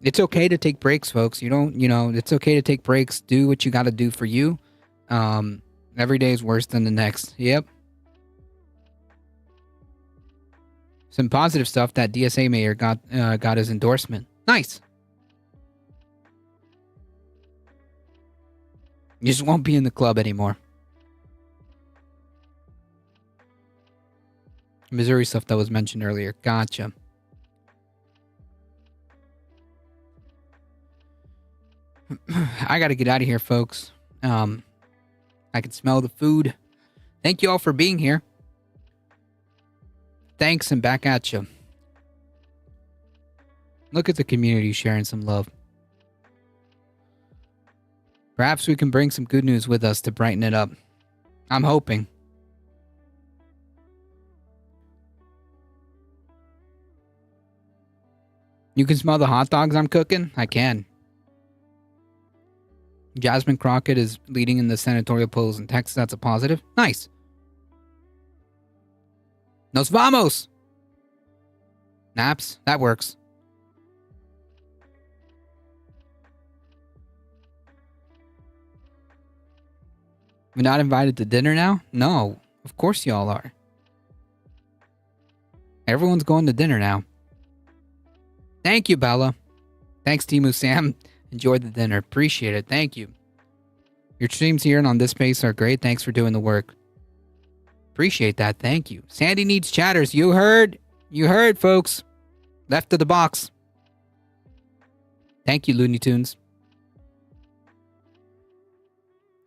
It's okay to take breaks, folks. It's okay to take breaks. Do what you got to do for you. Every day is worse than the next. Yep. Some positive stuff. That DSA mayor got his endorsement. Nice. You just won't be in the club anymore. Missouri stuff that was mentioned earlier. Gotcha. I gotta get out of here, folks. I can smell the food. Thank you all for being here. Thanks, and back at you. Look at the community sharing some love. Perhaps we can bring some good news with us to brighten it up. I'm hoping. You can smell the hot dogs I'm cooking? I can. Jasmine Crockett is leading in the senatorial polls in Texas. That's a positive. Nice. Nos vamos! Naps? That works. We're not invited to dinner now? No. Of course y'all are. Everyone's going to dinner now. Thank you, Bella. Thanks, Timu Sam. Enjoyed the dinner. Appreciate it. Thank you. Your streams here and on this space are great. Thanks for doing the work. Appreciate that. Thank you. Sandy needs chatters. You heard? You heard, folks. Left of the box. Thank you, Looney Tunes.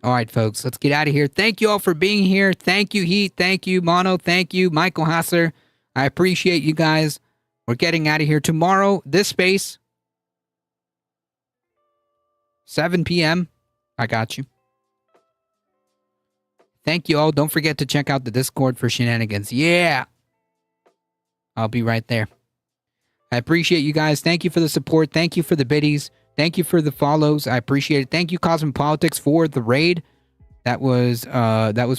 All right, folks. Let's get out of here. Thank you all for being here. Thank you, Heat. Thank you, Mono. Thank you, Michael Hasser. I appreciate you guys. We're getting out of here tomorrow. This space. 7 p.m. I got you. Thank you all. Don't forget to check out the Discord for shenanigans. Yeah. I'll be right there. I appreciate you guys. Thank you for the support. Thank you for the biddies. Thank you for the follows. I appreciate it. Thank you, Cosmopolitics, for the raid. That was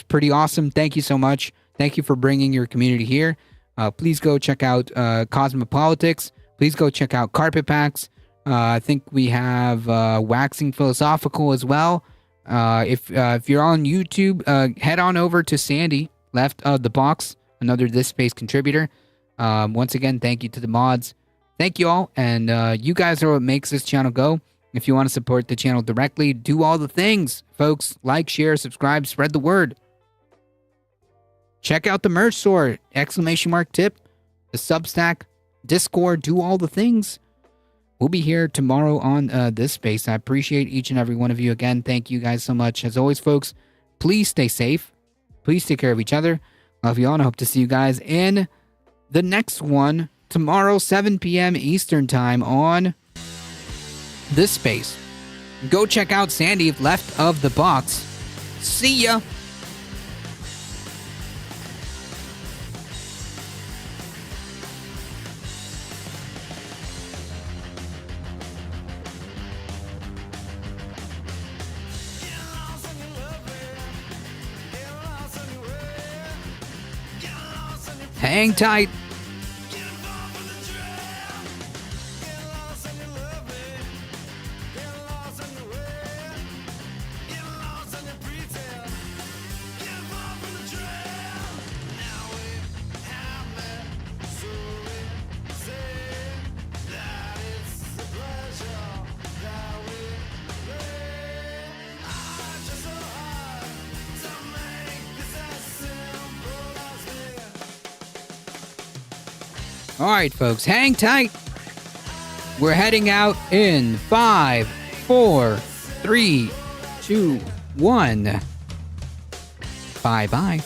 pretty awesome. Thank you so much. Thank you for bringing your community here. Please go check out Cosmopolitics. Please please go check out Carpet Packs. I think we have Waxing Philosophical as well. If you're on YouTube, head on over to Sandy, left of the box, another This Space contributor. Once again, thank you to the mods. Thank you all, and you guys are what makes this channel go. If you want to support the channel directly, do all the things, folks. Like, share, subscribe, spread the word. Check out the merch store, ! Tip, the Substack, Discord, do all the things. We'll be here tomorrow on This Space. I appreciate each and every one of you. Again, thank you guys so much. As always, folks, please stay safe. Please take care of each other. Love you all, and I hope to see you guys in the next one tomorrow, 7 p.m. Eastern Time on This Space. Go check out Sandy, left of the box. See ya! Hang tight. All right, folks, hang tight. We're heading out in 5, 4, 3, 2, 1. Bye-bye.